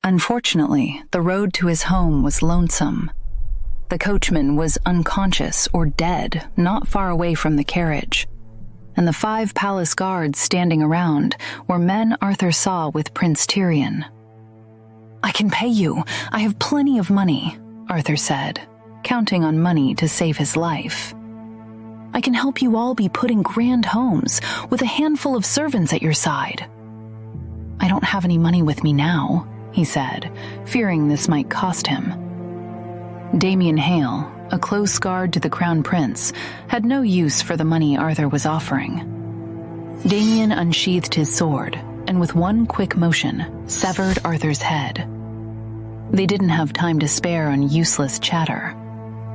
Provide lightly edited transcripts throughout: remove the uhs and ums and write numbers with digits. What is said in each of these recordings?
Unfortunately, the road to his home was lonesome. The coachman was unconscious or dead, not far away from the carriage, and the 5 palace guards standing around were men Arthur saw with Prince Tyrion. "I can pay you. I have plenty of money," Arthur said, counting on money to save his life. "I can help you all be put in grand homes with a handful of servants at your side." "I don't have any money with me now," he said, fearing this might cost him. Damien Hale, a close guard to the Crown Prince, had no use for the money Arthur was offering. Damien unsheathed his sword and with one quick motion severed Arthur's head. They didn't have time to spare on useless chatter.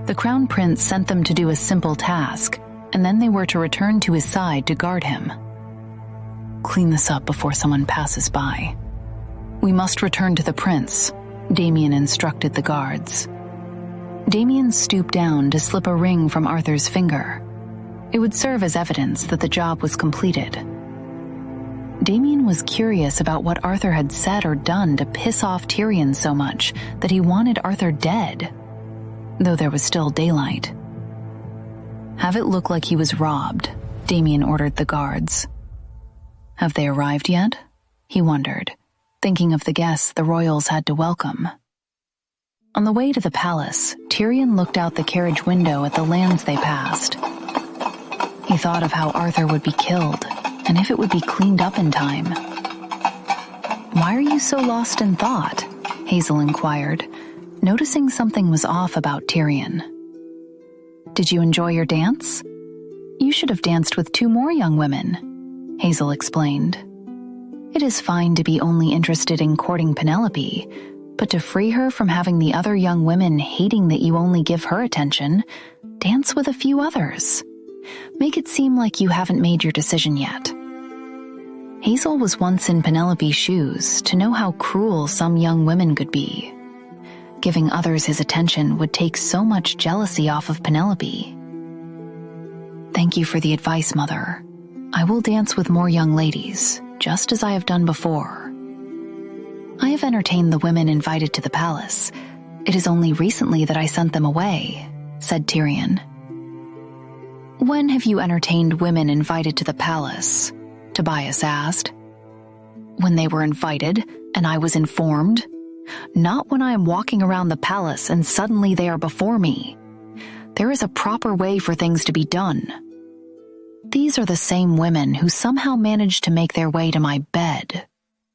The Crown Prince sent them to do a simple task, and then they were to return to his side to guard him. "Clean this up before someone passes by." "We must return to the prince," Damien instructed the guards. Damien stooped down to slip a ring from Arthur's finger. It would serve as evidence that the job was completed. Damien was curious about what Arthur had said or done to piss off Tyrion so much that he wanted Arthur dead, though there was still daylight. "Have it look like he was robbed," Damien ordered the guards. "Have they arrived yet?" he wondered, thinking of the guests the royals had to welcome. On the way to the palace, Tyrion looked out the carriage window at the lands they passed. He thought of how Arthur would be killed, and if it would be cleaned up in time. "Why are you so lost in thought?" Hazel inquired, noticing something was off about Tyrion. "Did you enjoy your dance? You should have danced with 2 more young women," Hazel explained. "It is fine to be only interested in courting Penelope, but to free her from having the other young women hating that you only give her attention, dance with a few others. Make it seem like you haven't made your decision yet." Hazel was once in Penelope's shoes to know how cruel some young women could be. Giving others his attention would take so much jealousy off of Penelope. "Thank you for the advice, Mother. I will dance with more young ladies, just as I have done before. I have entertained the women invited to the palace. It is only recently that I sent them away," said Tyrion. "When have you entertained women invited to the palace?" Tobias asked. "When they were invited, and I was informed. Not when I am walking around the palace and suddenly they are before me. There is a proper way for things to be done. These are the same women who somehow managed to make their way to my bed,"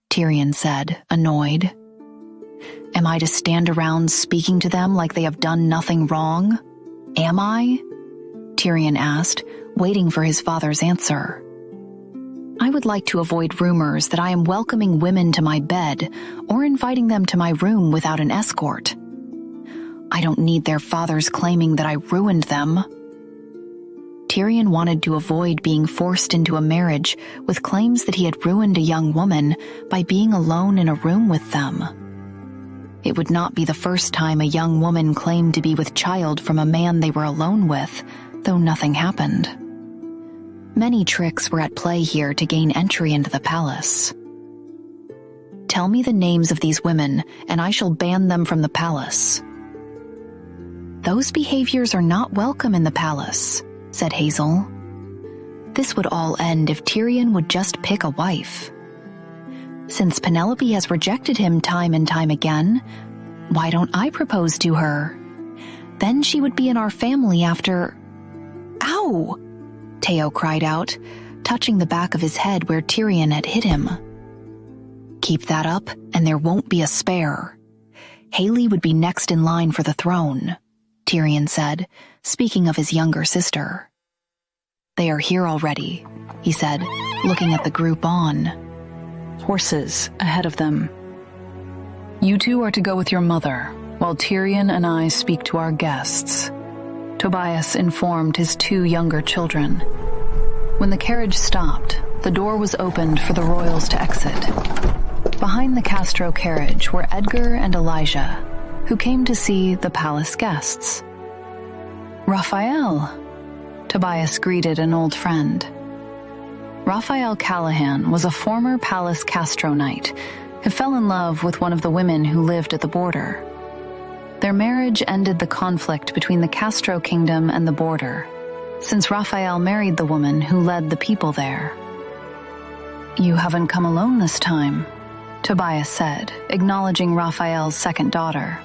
Tyrion said, annoyed. "Am I to stand around speaking to them like they have done nothing wrong? Am I?" Tyrion asked, waiting for his father's answer. "I would like to avoid rumors that I am welcoming women to my bed or inviting them to my room without an escort. I don't need their fathers claiming that I ruined them." Tyrion wanted to avoid being forced into a marriage with claims that he had ruined a young woman by being alone in a room with them. It would not be the first time a young woman claimed to be with child from a man they were alone with, though nothing happened. Many tricks were at play here to gain entry into the palace. "Tell me the names of these women, and I shall ban them from the palace." "Those behaviors are not welcome in the palace," said Hazel. "This would all end if Tyrion would just pick a wife. Since Penelope has rejected him time and time again, why don't I propose to her? Then she would be in our family after—" "Ow!" Teo cried out, touching the back of his head where Tyrion had hit him. "Keep that up, and there won't be a spare. Haley would be next in line for the throne," Tyrion said, speaking of his younger sister. "They are here already," he said, looking at the group on. Horses ahead of them. "You 2 are to go with your mother, while Tyrion and I speak to our guests," Tobias informed his 2 younger children. When the carriage stopped, the door was opened for the royals to exit. Behind the Castro carriage were Edgar and Elijah, who came to see the palace guests. "Raphael," Tobias greeted an old friend. Raphael Callahan was a former Palace Castro knight who fell in love with one of the women who lived at the border. Their marriage ended the conflict between the Castro kingdom and the border, since Raphael married the woman who led the people there. "You haven't come alone this time," Tobias said, acknowledging Raphael's second daughter.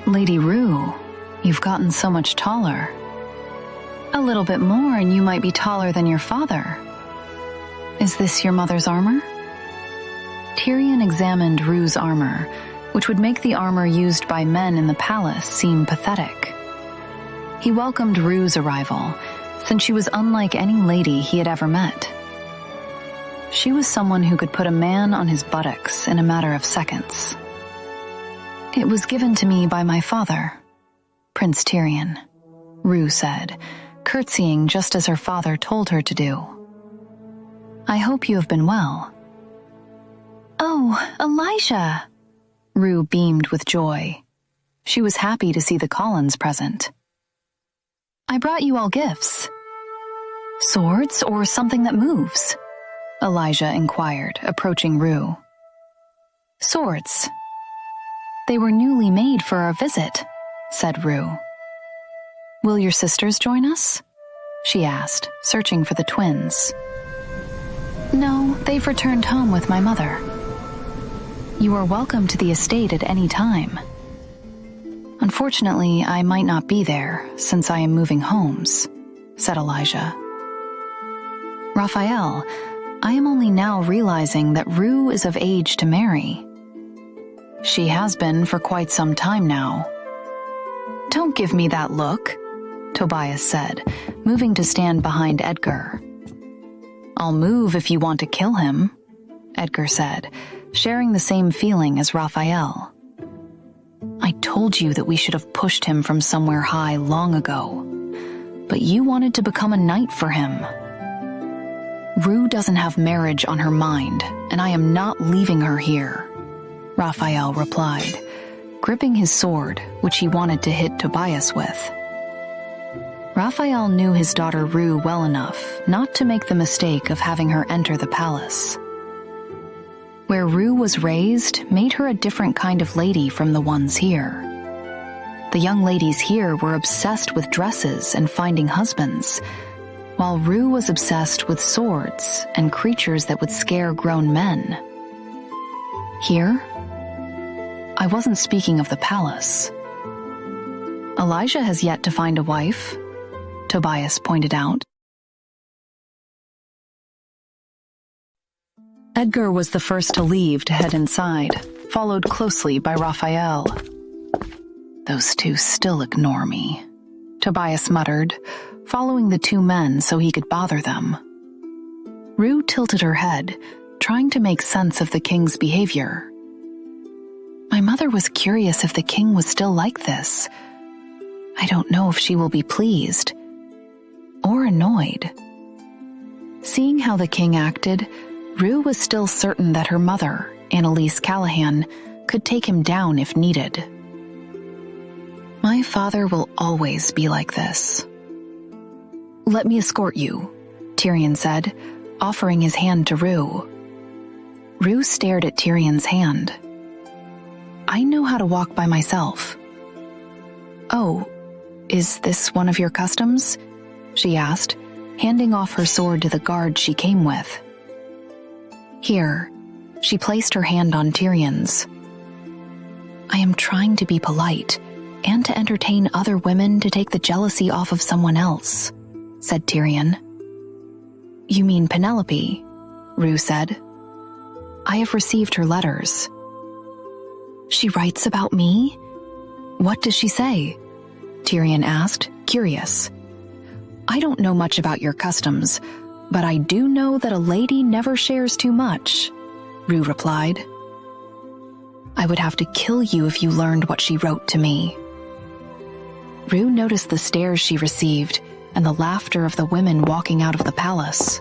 "Lady Rue, you've gotten so much taller." "A little bit more and you might be taller than your father." "Is this your mother's armor?" Tyrion examined Rue's armor, which would make the armor used by men in the palace seem pathetic. He welcomed Rue's arrival, since she was unlike any lady he had ever met. She was someone who could put a man on his buttocks in a matter of seconds. "It was given to me by my father, Prince Tyrion," Rue said, curtsying just as her father told her to do. "I hope you have been well." "Oh, Elijah!" Rue beamed with joy. She was happy to see the Collins present. "I brought you all gifts." "Swords or something that moves?" Elijah inquired, approaching Rue. "Swords. They were newly made for our visit," said Rue. "Will your sisters join us?" she asked, searching for the twins. "No, they've returned home with my mother." "You are welcome to the estate at any time." "Unfortunately, I might not be there, since I am moving homes," said Elijah. "Raphael, I am only now realizing that Rue is of age to marry." "She has been for quite some time now." "Don't give me that look," Tobias said, moving to stand behind Edgar. "I'll move if you want to kill him," Edgar said, sharing the same feeling as Raphael. "I told you that we should have pushed him from somewhere high long ago, but you wanted to become a knight for him." "Rue doesn't have marriage on her mind, and I am not leaving her here," Raphael replied, gripping his sword, which he wanted to hit Tobias with. Raphael knew his daughter Rue well enough not to make the mistake of having her enter the palace. Where Rue was raised made her a different kind of lady from the ones here. The young ladies here were obsessed with dresses and finding husbands, while Rue was obsessed with swords and creatures that would scare grown men. Here? I wasn't speaking of the palace. "Elijah has yet to find a wife," Tobias pointed out. Edgar was the first to leave to head inside, followed closely by Raphael. "Those two still ignore me," Tobias muttered, following the two men so he could bother them. Rue tilted her head, trying to make sense of the king's behavior. "My mother was curious if the king was still like this. I don't know if she will be pleased or annoyed." Seeing how the king acted, Rue was still certain that her mother, Annalise Callahan, could take him down if needed. "My father will always be like this." "Let me escort you," Tyrion said, offering his hand to Rue. Rue stared at Tyrion's hand. "I know how to walk by myself." "Oh, is this one of your customs?" she asked, handing off her sword to the guard she came with. "Here," she placed her hand on Tyrion's. "I am trying to be polite and to entertain other women to take the jealousy off of someone else," said Tyrion. "You mean Penelope," Rue said. "I have received her letters." "She writes about me? What does she say?" Tyrion asked, curious. "I don't know much about your customs, but I do know that a lady never shares too much," Rue replied. "I would have to kill you if you learned what she wrote to me." Rue noticed the stares she received and the laughter of the women walking out of the palace.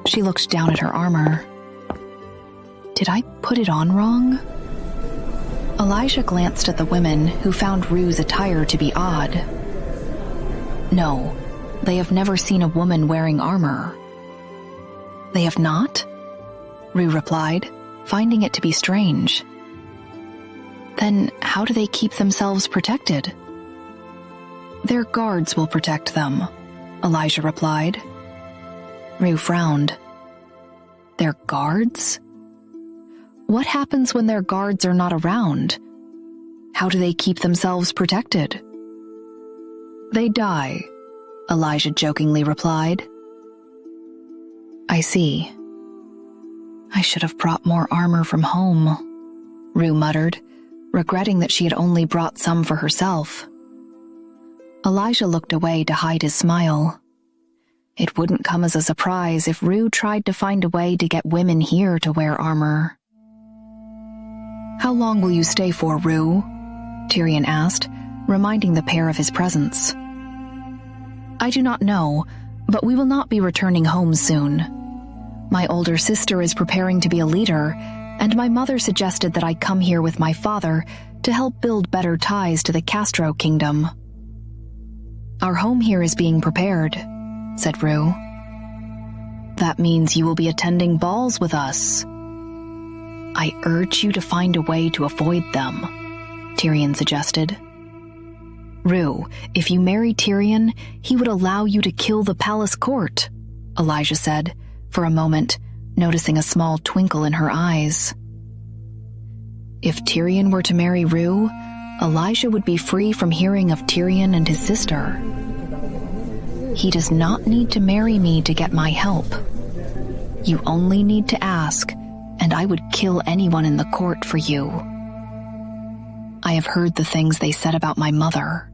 She looked down at her armor. "Did I put it on wrong?" Elijah glanced at the women, who found Rue's attire to be odd. "No, they have never seen a woman wearing armor." "They have not?" Rue replied, finding it to be strange. Then how do they keep themselves protected? Their guards will protect them, Elijah replied. Rue frowned. Their guards? What happens when their guards are not around? How do they keep themselves protected? They die, Elijah jokingly replied. I see. I should have brought more armor from home, Rue muttered, regretting that she had only brought some for herself. Elijah looked away to hide his smile. It wouldn't come as a surprise if Rue tried to find a way to get women here to wear armor. How long will you stay for, Rue? Tyrion asked, reminding the pair of his presence. I do not know, but we will not be returning home soon. My older sister is preparing to be a leader, and my mother suggested that I come here with my father to help build better ties to the Castro kingdom. Our home here is being prepared, said Rue. That means you will be attending balls with us. I urge you to find a way to avoid them, Tyrion suggested. Rue, if you marry Tyrion, he would allow you to kill the palace court, Elijah said, for a moment, noticing a small twinkle in her eyes. If Tyrion were to marry Rue, Elijah would be free from hearing of Tyrion and his sister. He does not need to marry me to get my help. You only need to ask, and I would kill anyone in the court for you. I have heard the things they said about my mother,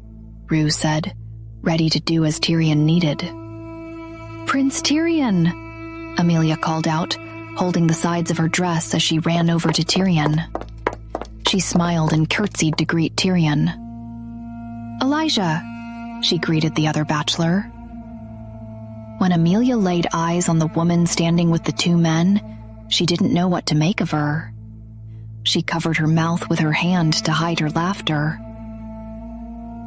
Rue said, ready to do as Tyrion needed. Prince Tyrion, Amelia called out, holding the sides of her dress as she ran over to Tyrion. She smiled and curtsied to greet Tyrion. Elijah, she greeted the other bachelor. When Amelia laid eyes on the woman standing with the two men, she didn't know what to make of her. She covered her mouth with her hand to hide her laughter.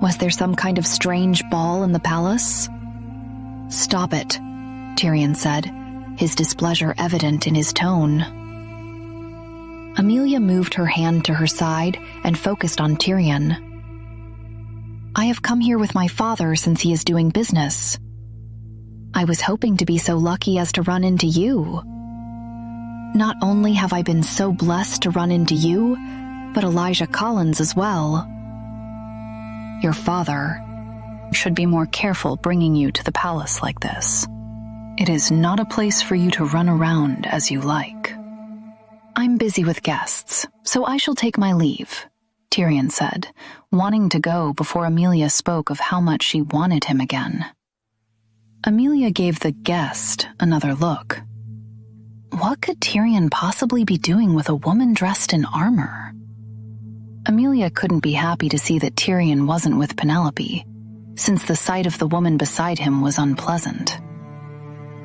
Was there some kind of strange ball in the palace? Stop it, Tyrion said, his displeasure evident in his tone. Amelia moved her hand to her side and focused on Tyrion. I have come here with my father since he is doing business. I was hoping to be so lucky as to run into you. Not only have I been so blessed to run into you, but Elijah Collins as well. Your father should be more careful bringing you to the palace like this. It is not a place for you to run around as you like. I'm busy with guests, so I shall take my leave, Tyrion said, wanting to go before Amelia spoke of how much she wanted him again. Amelia gave the guest another look. What could Tyrion possibly be doing with a woman dressed in armor? Amelia couldn't be happy to see that Tyrion wasn't with Penelope, since the sight of the woman beside him was unpleasant.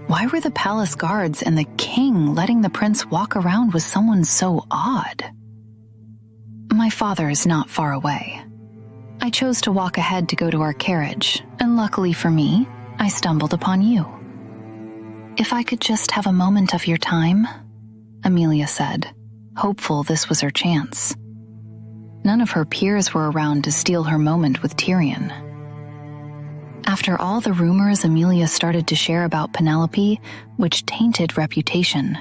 Why were the palace guards and the king letting the prince walk around with someone so odd? My father is not far away. I chose to walk ahead to go to our carriage, and luckily for me, I stumbled upon you. If I could just have a moment of your time, Amelia said, hopeful this was her chance. None of her peers were around to steal her moment with Tyrion. After all the rumors Amelia started to share about Penelope, which tainted reputation,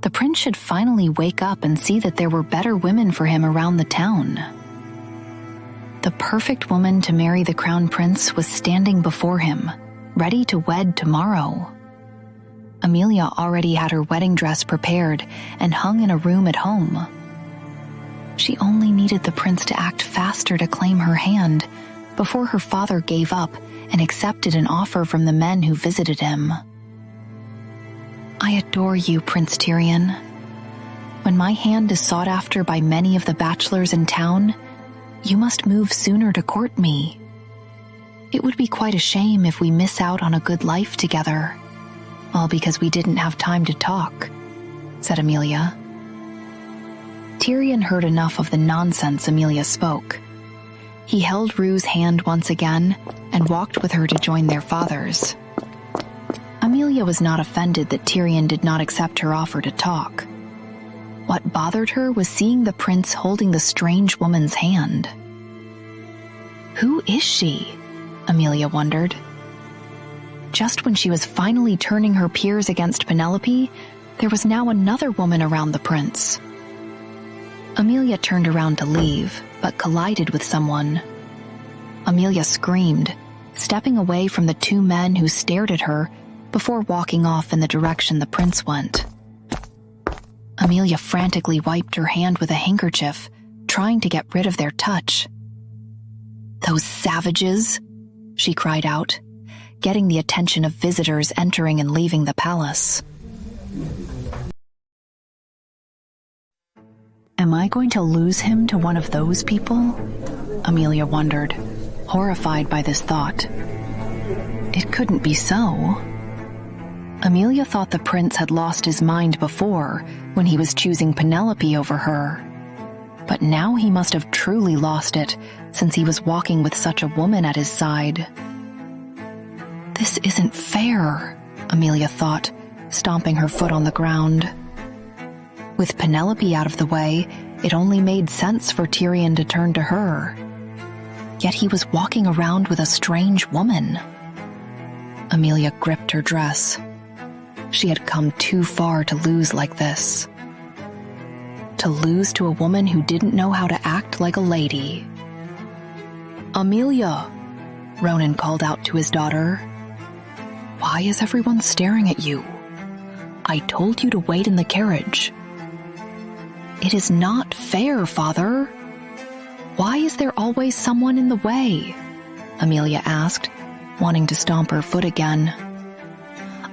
the prince should finally wake up and see that there were better women for him around the town. The perfect woman to marry the crown prince was standing before him, ready to wed tomorrow. Amelia already had her wedding dress prepared and hung in a room at home. She only needed the prince to act faster to claim her hand before her father gave up and accepted an offer from the men who visited him. I adore you, Prince Tyrion. When my hand is sought after by many of the bachelors in town, you must move sooner to court me. It would be quite a shame if we miss out on a good life together, all because we didn't have time to talk, said Amelia. Tyrion heard enough of the nonsense Amelia spoke. He held Rue's hand once again and walked with her to join their fathers. Amelia was not offended that Tyrion did not accept her offer to talk. What bothered her was seeing the prince holding the strange woman's hand. Who is she? Amelia wondered. Just when she was finally turning her peers against Penelope, there was now another woman around the prince. Amelia turned around to leave, but collided with someone. Amelia screamed, stepping away from the two men who stared at her before walking off in the direction the prince went. Amelia frantically wiped her hand with a handkerchief, trying to get rid of their touch. "Those savages!" she cried out, getting the attention of visitors entering and leaving the palace. Am I going to lose him to one of those people? Amelia wondered, horrified by this thought. It couldn't be so. Amelia thought the prince had lost his mind before when he was choosing Penelope over her. But now he must have truly lost it since he was walking with such a woman at his side. This isn't fair, Amelia thought, stomping her foot on the ground. With Penelope out of the way, it only made sense for Tyrion to turn to her. Yet he was walking around with a strange woman. Amelia gripped her dress. She had come too far to lose like this. To lose to a woman who didn't know how to act like a lady. "Amelia," Ronan called out to his daughter. "Why is everyone staring at you? I told you to wait in the carriage." "It is not fair, Father. Why is there always someone in the way?" Amelia asked, wanting to stomp her foot again.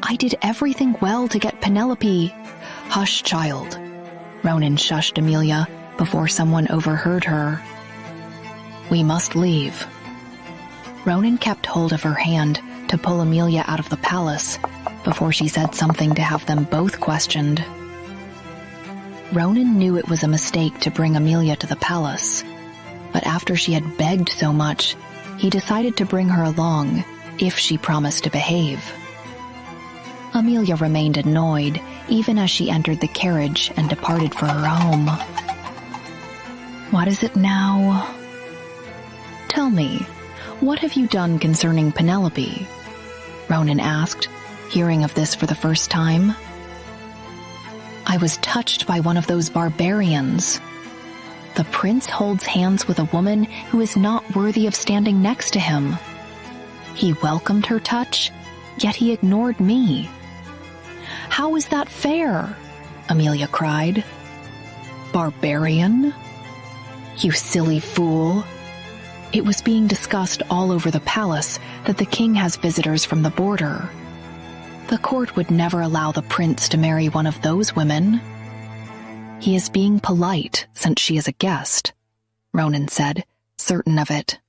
"I did everything well to get Penelope." "Hush, child." Ronan shushed Amelia before someone overheard her. "We must leave." Ronan kept hold of her hand to pull Amelia out of the palace before she said something to have them both questioned. Ronan knew it was a mistake to bring Amelia to the palace, but after she had begged so much, he decided to bring her along if she promised to behave. Amelia remained annoyed even as she entered the carriage and departed for her home. "What is it now?" "Tell me, what have you done concerning Penelope?" Ronan asked, hearing of this for the first time. "I was touched by one of those barbarians. The prince holds hands with a woman who is not worthy of standing next to him. He welcomed her touch, yet he ignored me." "How is that fair?" Amelia cried. "Barbarian? You silly fool. It was being discussed all over the palace that the king has visitors from the border. The court would never allow the prince to marry one of those women. He is being polite since she is a guest," Ronan said, certain of it.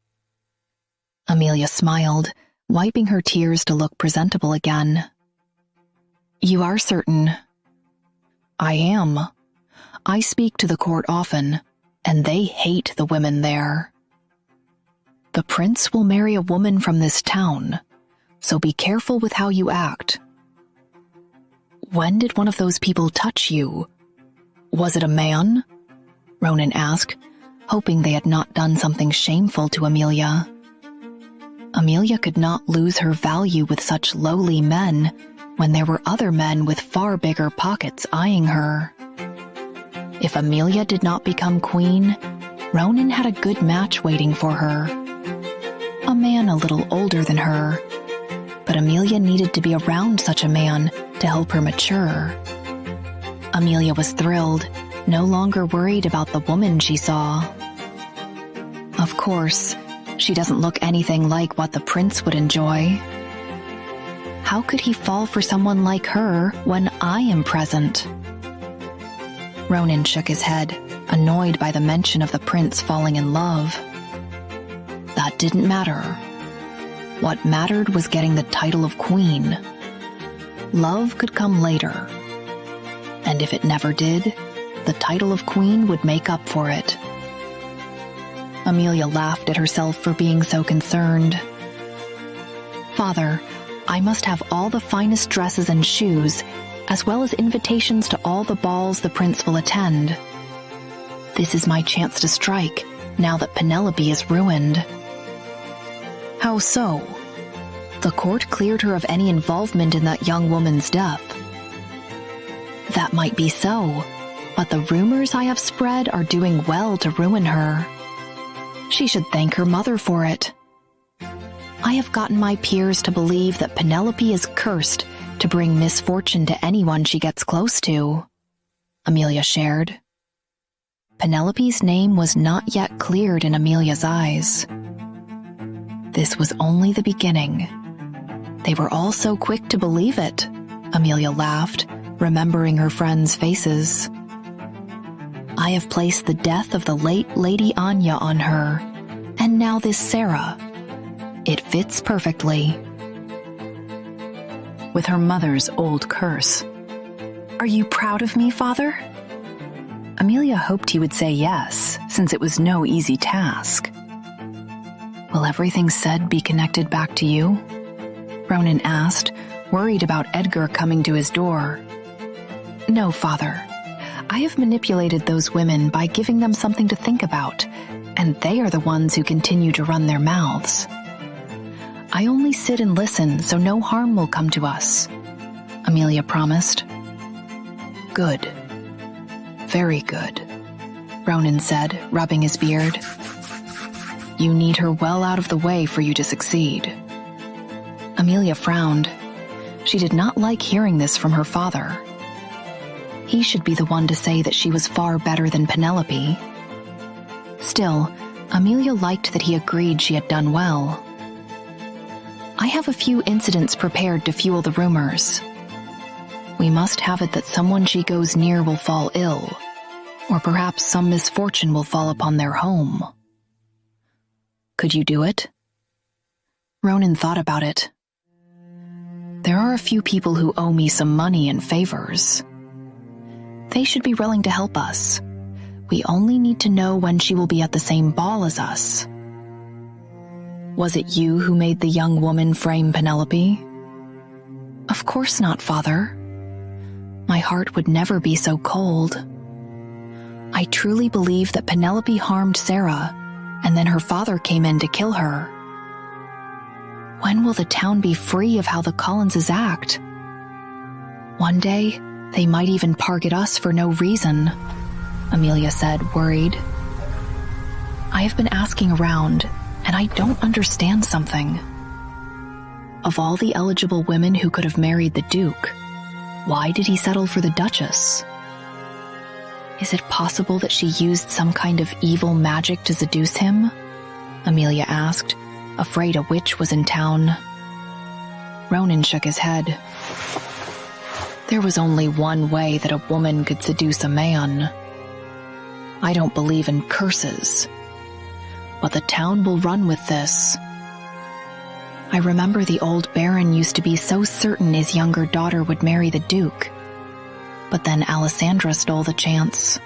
Amelia smiled, wiping her tears to look presentable again. "You are certain?" "I am. I speak to the court often, and they hate the women there. The prince will marry a woman from this town, so be careful with how you act." "When did one of those people touch you? Was it a man?" Ronan asked, hoping they had not done something shameful to Amelia. Amelia could not lose her value with such lowly men when there were other men with far bigger pockets eyeing her. If Amelia did not become queen, Ronan had a good match waiting for her. A man a little older than her, but Amelia needed to be around such a man to help her mature. Amelia was thrilled, no longer worried about the woman she saw. Of course, she doesn't look anything like what the prince would enjoy. How could he fall for someone like her when I am present? Ronan shook his head, annoyed by the mention of the prince falling in love. That didn't matter. What mattered was getting the title of queen. Love could come later. And if it never did, the title of queen would make up for it. Amelia laughed at herself for being so concerned. "Father, I must have all the finest dresses and shoes, as well as invitations to all the balls the prince will attend. This is my chance to strike, now that Penelope is ruined. How so? The court cleared her of any involvement in that young woman's death. That might be so, but the rumors I have spread are doing well to ruin her. She should thank her mother for it. I have gotten my peers to believe that Penelope is cursed to bring misfortune to anyone she gets close to, Amelia shared. Penelope's name was not yet cleared in Amelia's eyes. This was only the beginning. They were all so quick to believe it, Amelia laughed, remembering her friends' faces. I have placed the death of the late Lady Anya on her, and now this Sarah. It fits perfectly. With her mother's old curse. Are you proud of me, Father? Amelia hoped he would say yes, since it was no easy task. Will everything said be connected back to you? Ronan asked, worried about Edgar coming to his door. No, Father. I have manipulated those women by giving them something to think about, and they are the ones who continue to run their mouths. I only sit and listen so no harm will come to us, Amelia promised. Good. Very good, Ronan said, rubbing his beard. You need her well out of the way for you to succeed. Amelia frowned. She did not like hearing this from her father. He should be the one to say that she was far better than Penelope. Still, Amelia liked that he agreed she had done well. I have a few incidents prepared to fuel the rumors. We must have it that someone she goes near will fall ill, or perhaps some misfortune will fall upon their home. Could you do it? Ronan thought about it. There are a few people who owe me some money and favors. They should be willing to help us. We only need to know when she will be at the same ball as us. Was it you who made the young woman frame Penelope? Of course not, Father. My heart would never be so cold. I truly believe that Penelope harmed Sarah, and then her father came in to kill her. When will the town be free of how the Collinses act? One day, they might even target us for no reason, Amelia said, worried. I have been asking around, and I don't understand something. Of all the eligible women who could have married the Duke, why did he settle for the Duchess? Is it possible that she used some kind of evil magic to seduce him? Amelia asked, afraid a witch was in town. Ronan shook his head. There was only one way that a woman could seduce a man. I don't believe in curses, but the town will run with this. I remember the old Baron used to be so certain his younger daughter would marry the Duke, but then Alessandra stole the chance.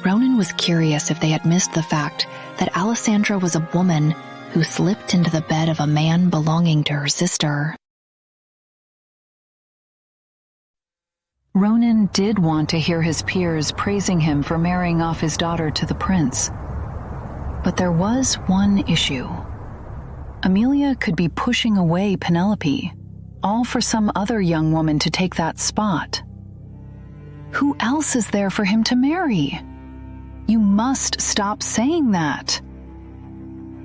Ronan was curious if they had missed the fact that Alessandra was a woman who slipped into the bed of a man belonging to her sister. Ronan did want to hear his peers praising him for marrying off his daughter to the prince. But there was one issue. Amelia could be pushing away Penelope, all for some other young woman to take that spot. Who else is there for him to marry? You must stop saying that.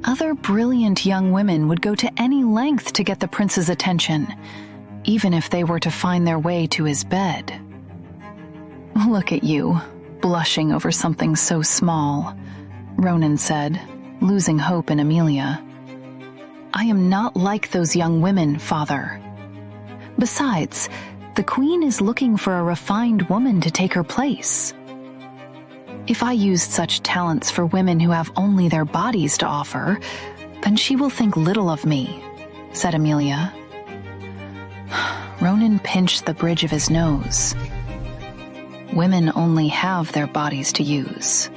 Other brilliant young women would go to any length to get the prince's attention, even if they were to find their way to his bed. Look at you, blushing over something so small, Ronan said, losing hope in Amelia. I am not like those young women, Father. Besides, the Queen is looking for a refined woman to take her place. If I used such talents for women who have only their bodies to offer, then she will think little of me, said Amelia. Ronan pinched the bridge of his nose. Women only have their bodies to use.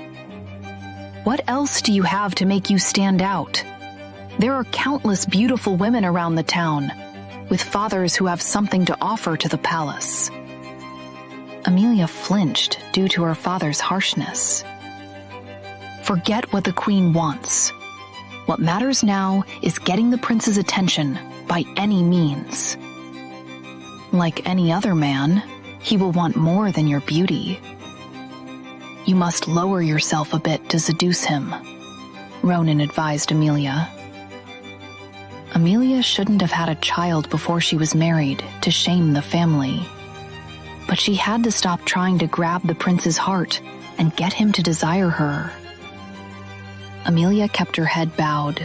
What else do you have to make you stand out? There are countless beautiful women around the town. with fathers who have something to offer to the palace. Amelia flinched due to her father's harshness. Forget what the queen wants. What matters now is getting the prince's attention by any means. Like any other man, he will want more than your beauty. You must lower yourself a bit to seduce him, Ronan advised Amelia. Amelia shouldn't have had a child before she was married to shame the family. But she had to stop trying to grab the prince's heart and get him to desire her. Amelia kept her head bowed.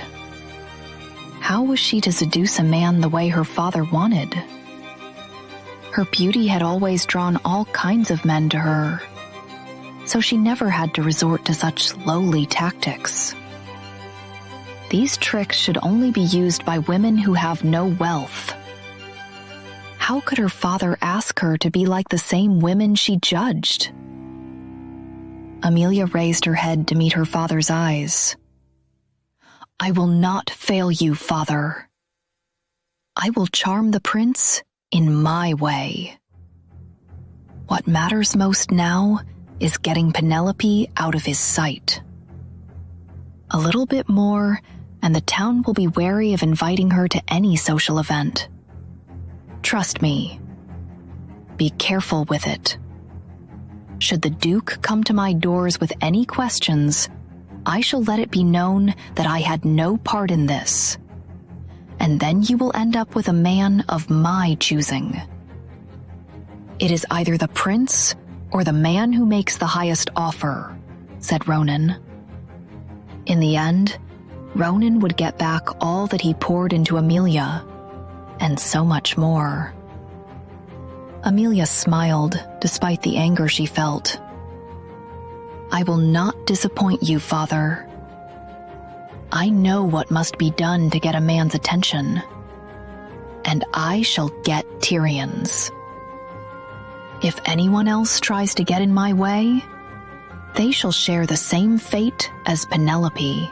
How was she to seduce a man the way her father wanted? Her beauty had always drawn all kinds of men to her, so she never had to resort to such lowly tactics. These tricks should only be used by women who have no wealth. How could her father ask her to be like the same women she judged? Amelia raised her head to meet her father's eyes. I will not fail you, father. I will charm the prince in my way. What matters most now is getting Penelope out of his sight. A little bit more, and the town will be wary of inviting her to any social event. Trust me. Be careful with it. Should the Duke come to my doors with any questions, I shall let it be known that I had no part in this. And then you will end up with a man of my choosing. It is either the prince or the man who makes the highest offer, said Ronan. In the end, Ronan would get back all that he poured into Amelia, and so much more. Amelia smiled despite the anger she felt. I will not disappoint you, father. I know what must be done to get a man's attention, and I shall get Tyrion's. If anyone else tries to get in my way, they shall share the same fate as Penelope.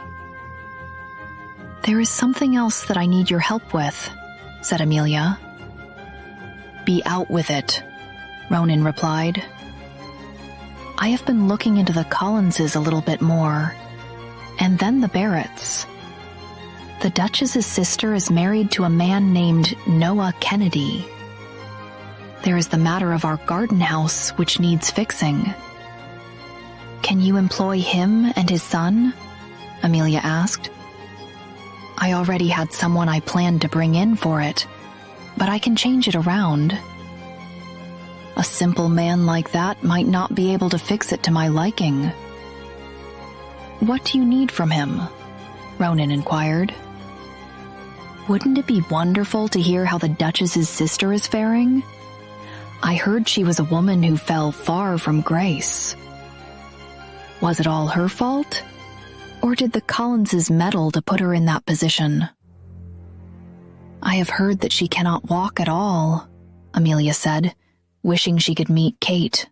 There is something else that I need your help with, said Amelia. Be out with it, Ronan replied. I have been looking into the Collinses a little bit more, and then the Barretts. The Duchess's sister is married to a man named Noah Kennedy. There is the matter of our garden house, which needs fixing. Can you employ him and his son? Amelia asked. I already had someone I planned to bring in for it, but I can change it around. A simple man like that might not be able to fix it to my liking. What do you need from him? Ronan inquired. Wouldn't it be wonderful to hear how the Duchess's sister is faring? I heard she was a woman who fell far from grace. Was it all her fault? Or did the Collinses meddle to put her in that position? I have heard that she cannot walk at all, Amelia said, wishing she could meet Kate.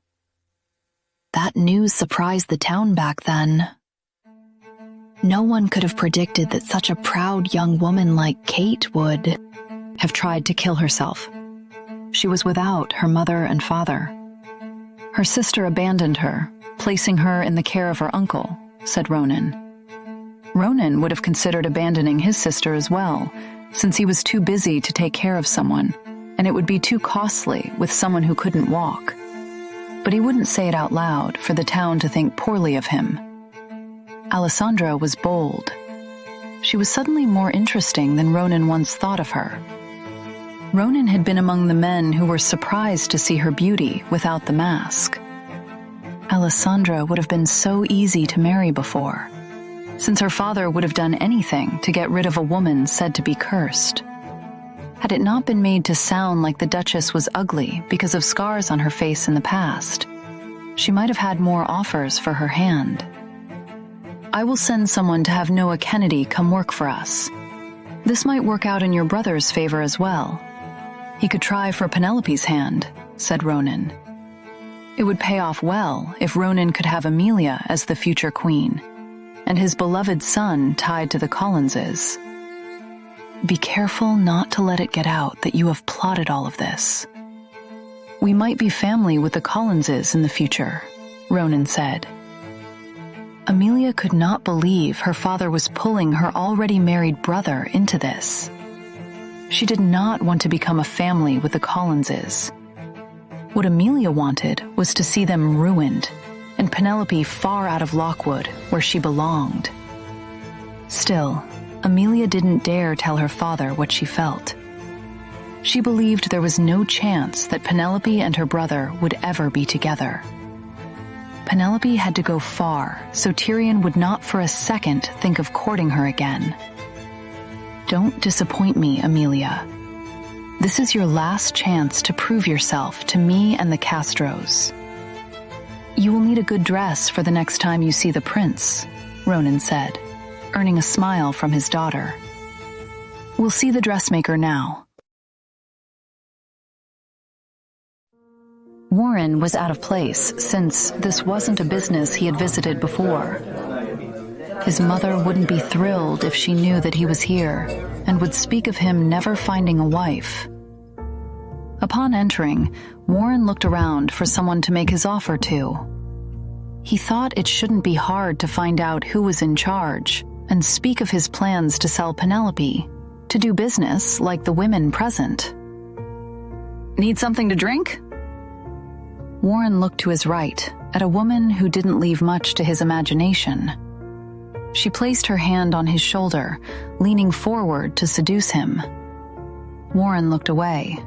That news surprised the town back then. No one could have predicted that such a proud young woman like Kate would have tried to kill herself. She was without her mother and father. Her sister abandoned her, placing her in the care of her uncle, said Ronan. Ronan would have considered abandoning his sister as well, since he was too busy to take care of someone, and it would be too costly with someone who couldn't walk. But he wouldn't say it out loud for the town to think poorly of him. Alessandra was bold. She was suddenly more interesting than Ronan once thought of her. Ronan had been among the men who were surprised to see her beauty without the mask. Alessandra would have been so easy to marry before, since her father would have done anything to get rid of a woman said to be cursed. Had it not been made to sound like the Duchess was ugly because of scars on her face in the past, she might have had more offers for her hand. I will send someone to have Noah Kennedy come work for us. This might work out in your brother's favor as well. He could try for Penelope's hand, said Ronan. It would pay off well if Ronan could have Amelia as the future queen, and his beloved son tied to the Collinses. Be careful not to let it get out that you have plotted all of this. We might be family with the Collinses in the future, Ronan said. Amelia could not believe her father was pulling her already married brother into this. She did not want to become a family with the Collinses. What Amelia wanted was to see them ruined, and Penelope far out of Lockwood, where she belonged. Still, Amelia didn't dare tell her father what she felt. She believed there was no chance that Penelope and her brother would ever be together. Penelope had to go far so Tyrion would not for a second think of courting her again. Don't disappoint me, Amelia. This is your last chance to prove yourself to me and the Castros. You will need a good dress for the next time you see the prince, Ronan said, earning a smile from his daughter. We'll see the dressmaker now. Warren was out of place since this wasn't a business he had visited before. His mother wouldn't be thrilled if she knew that he was here and would speak of him never finding a wife. Upon entering, Warren looked around for someone to make his offer to. He thought it shouldn't be hard to find out who was in charge and speak of his plans to sell Penelope, to do business like the women present. Need something to drink? Warren looked to his right at a woman who didn't leave much to his imagination. She placed her hand on his shoulder, leaning forward to seduce him. Warren looked away.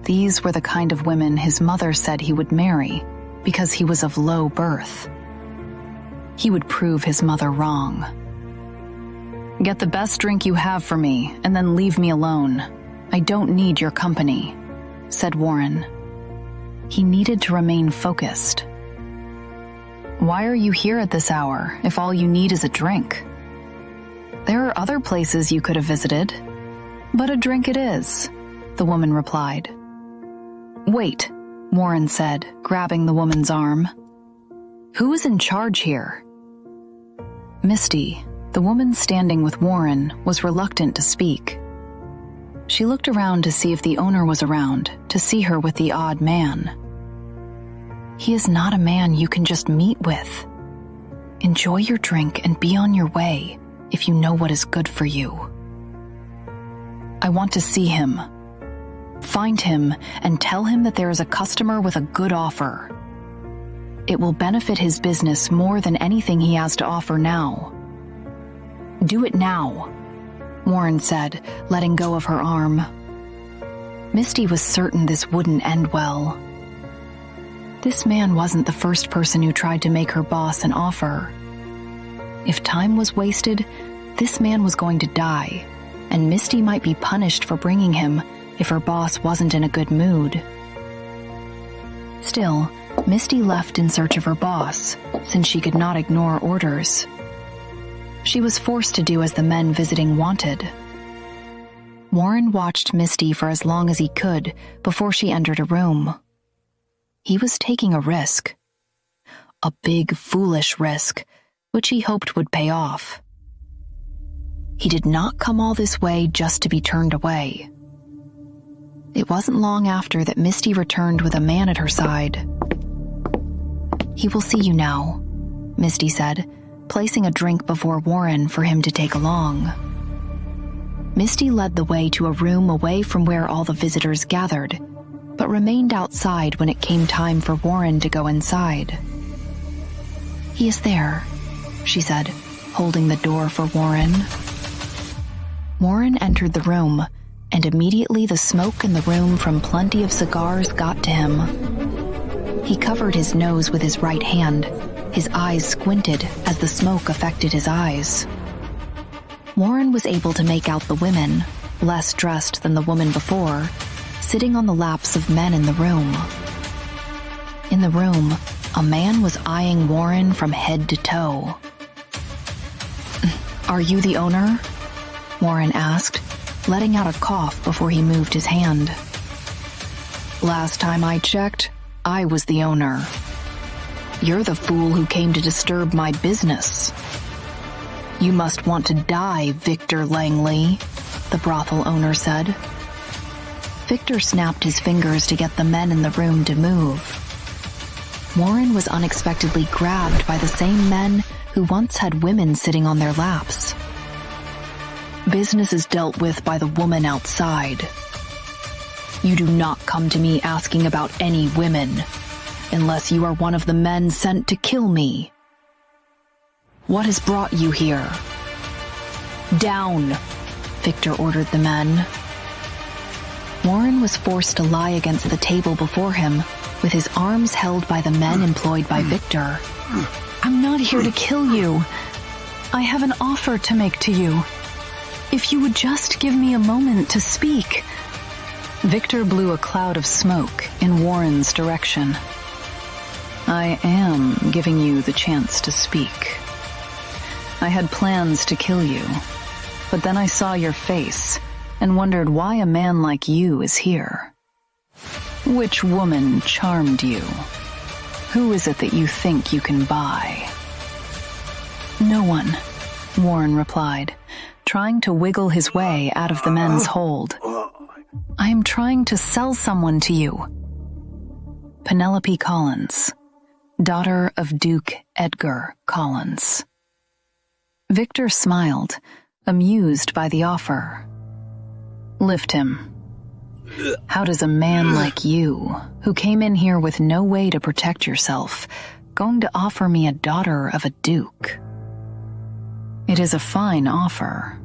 These were the kind of women his mother said he would marry because he was of low birth. He would prove his mother wrong. Get the best drink you have for me and then leave me alone. I don't need your company, said Warren. He needed to remain focused. Why are you here at this hour if all you need is a drink? There are other places you could have visited. But a drink it is, the woman replied. Wait, Warren said, grabbing the woman's arm. Who is in charge here? Misty, the woman standing with Warren, was reluctant to speak. She looked around to see if the owner was around, to see her with the odd man. He is not a man you can just meet with. Enjoy your drink and be on your way if you know what is good for you. I want to see him. Find him and tell him that there is a customer with a good offer. It will benefit his business more than anything he has to offer now. Do it now, Warren said, letting go of her arm. Misty was certain this wouldn't end well. This man wasn't the first person who tried to make her boss an offer. If time was wasted, this man was going to die, and Misty might be punished for bringing him if her boss wasn't in a good mood. Still, Misty left in search of her boss, since she could not ignore orders. She was forced to do as the men visiting wanted. Warren watched Misty for as long as he could before she entered a room. He was taking a risk. A big, foolish risk, which he hoped would pay off. He did not come all this way just to be turned away. It wasn't long after that Misty returned with a man at her side. He will see you now, Misty said, placing a drink before Warren for him to take along. Misty led the way to a room away from where all the visitors gathered, but remained outside when it came time for Warren to go inside. He is there, she said, holding the door for Warren. Warren entered the room, and immediately the smoke in the room from plenty of cigars got to him. He covered his nose with his right hand, his eyes squinted as the smoke affected his eyes. Warren was able to make out the women, less dressed than the woman before, sitting on the laps of men in the room. In the room, a man was eyeing Warren from head to toe. Are you the owner? Warren asked, letting out a cough before he moved his hand. Last time I checked, I was the owner. You're the fool who came to disturb my business. "You must want to die, Victor Langley," the brothel owner said. Victor snapped his fingers to get the men in the room to move. Warren was unexpectedly grabbed by the same men who once had women sitting on their laps. "Business is dealt with by the woman outside. You do not come to me asking about any women, unless you are one of the men sent to kill me. What has brought you here?" "Down," Victor ordered the men. Warren was forced to lie against the table before him, with his arms held by the men employed by Victor. "I'm not here to kill you. I have an offer to make to you. If you would just give me a moment to speak." Victor blew a cloud of smoke in Warren's direction. "I am giving you the chance to speak. I had plans to kill you, but then I saw your face and wondered why a man like you is here. Which woman charmed you? Who is it that you think you can buy?" "No one," Warren replied, trying to wiggle his way out of the men's hold. "I am trying to sell someone to you." Penelope Collins, daughter of Duke Edgar Collins. Victor smiled, amused by the offer. "Lift him. How does a man like you, who came in here with no way to protect yourself, going to offer me a daughter of a duke?" It is a fine offer.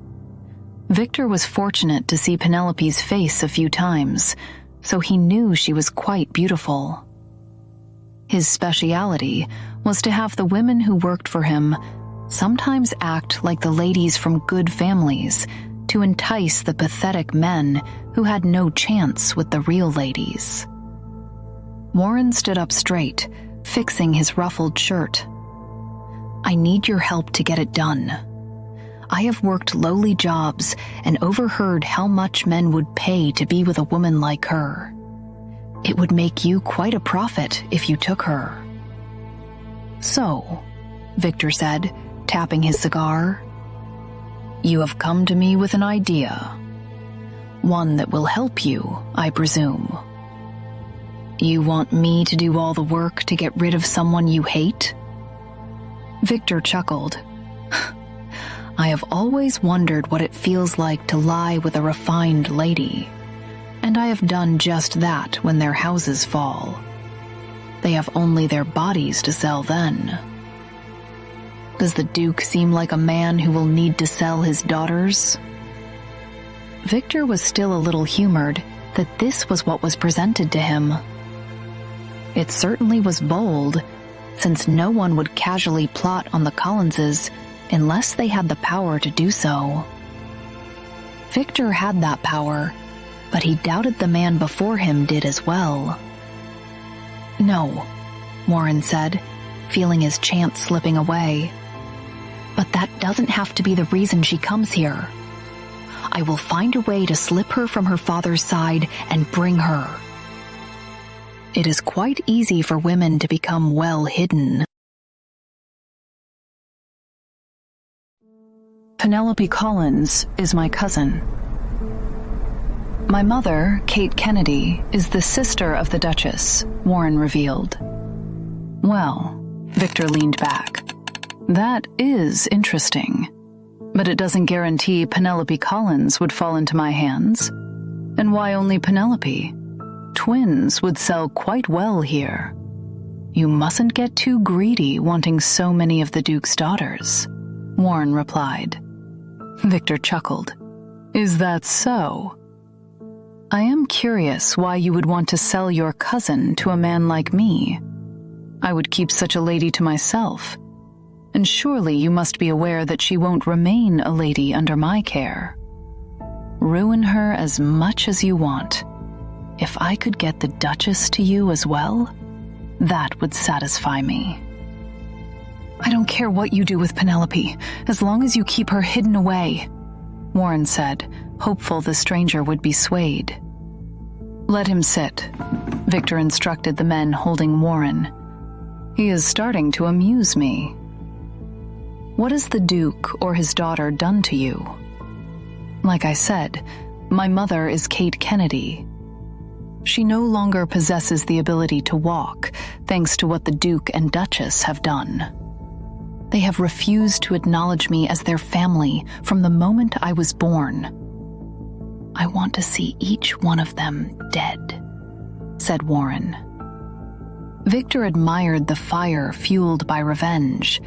Victor was fortunate to see Penelope's face a few times, so he knew she was quite beautiful. His speciality was to have the women who worked for him sometimes act like the ladies from good families to entice the pathetic men who had no chance with the real ladies. Warren stood up straight, fixing his ruffled shirt. "I need your help to get it done. I have worked lowly jobs and overheard how much men would pay to be with a woman like her. It would make you quite a profit if you took her." "So," Victor said, tapping his cigar, "you have come to me with an idea. One that will help you, I presume. You want me to do all the work to get rid of someone you hate?" Victor chuckled. "I have always wondered what it feels like to lie with a refined lady, and I have done just that when their houses fall. They have only their bodies to sell then. Does the Duke seem like a man who will need to sell his daughters?" Victor was still a little humored that this was what was presented to him. It certainly was bold, since no one would casually plot on the Collinses unless they had the power to do so. Victor had that power, but he doubted the man before him did as well. "No," Warren said, feeling his chance slipping away. "But that doesn't have to be the reason she comes here. I will find a way to slip her from her father's side and bring her. It is quite easy for women to become well hidden." Penelope Collins is my cousin. My mother, Kate Kennedy, is the sister of the Duchess, Warren revealed. "Well," Victor leaned back, "that is interesting. But it doesn't guarantee Penelope Collins would fall into my hands. And why only Penelope? Twins would sell quite well here. You mustn't get too greedy wanting so many of the Duke's daughters," Warren replied. Victor chuckled. "Is that so? I am curious why you would want to sell your cousin to a man like me. I would keep such a lady to myself. And surely you must be aware that she won't remain a lady under my care. Ruin her as much as you want. If I could get the Duchess to you as well, that would satisfy me." "I don't care what you do with Penelope, as long as you keep her hidden away," Warren said, hopeful the stranger would be swayed. "Let him sit," Victor instructed the men holding Warren. "He is starting to amuse me." What has the Duke or his daughter done to you? Like I said, my mother is Kate Kennedy. She no longer possesses the ability to walk, thanks to what the Duke and Duchess have done. They have refused to acknowledge me as their family from the moment I was born. I want to see each one of them dead, said Warren. Victor admired the fire fueled by revenge,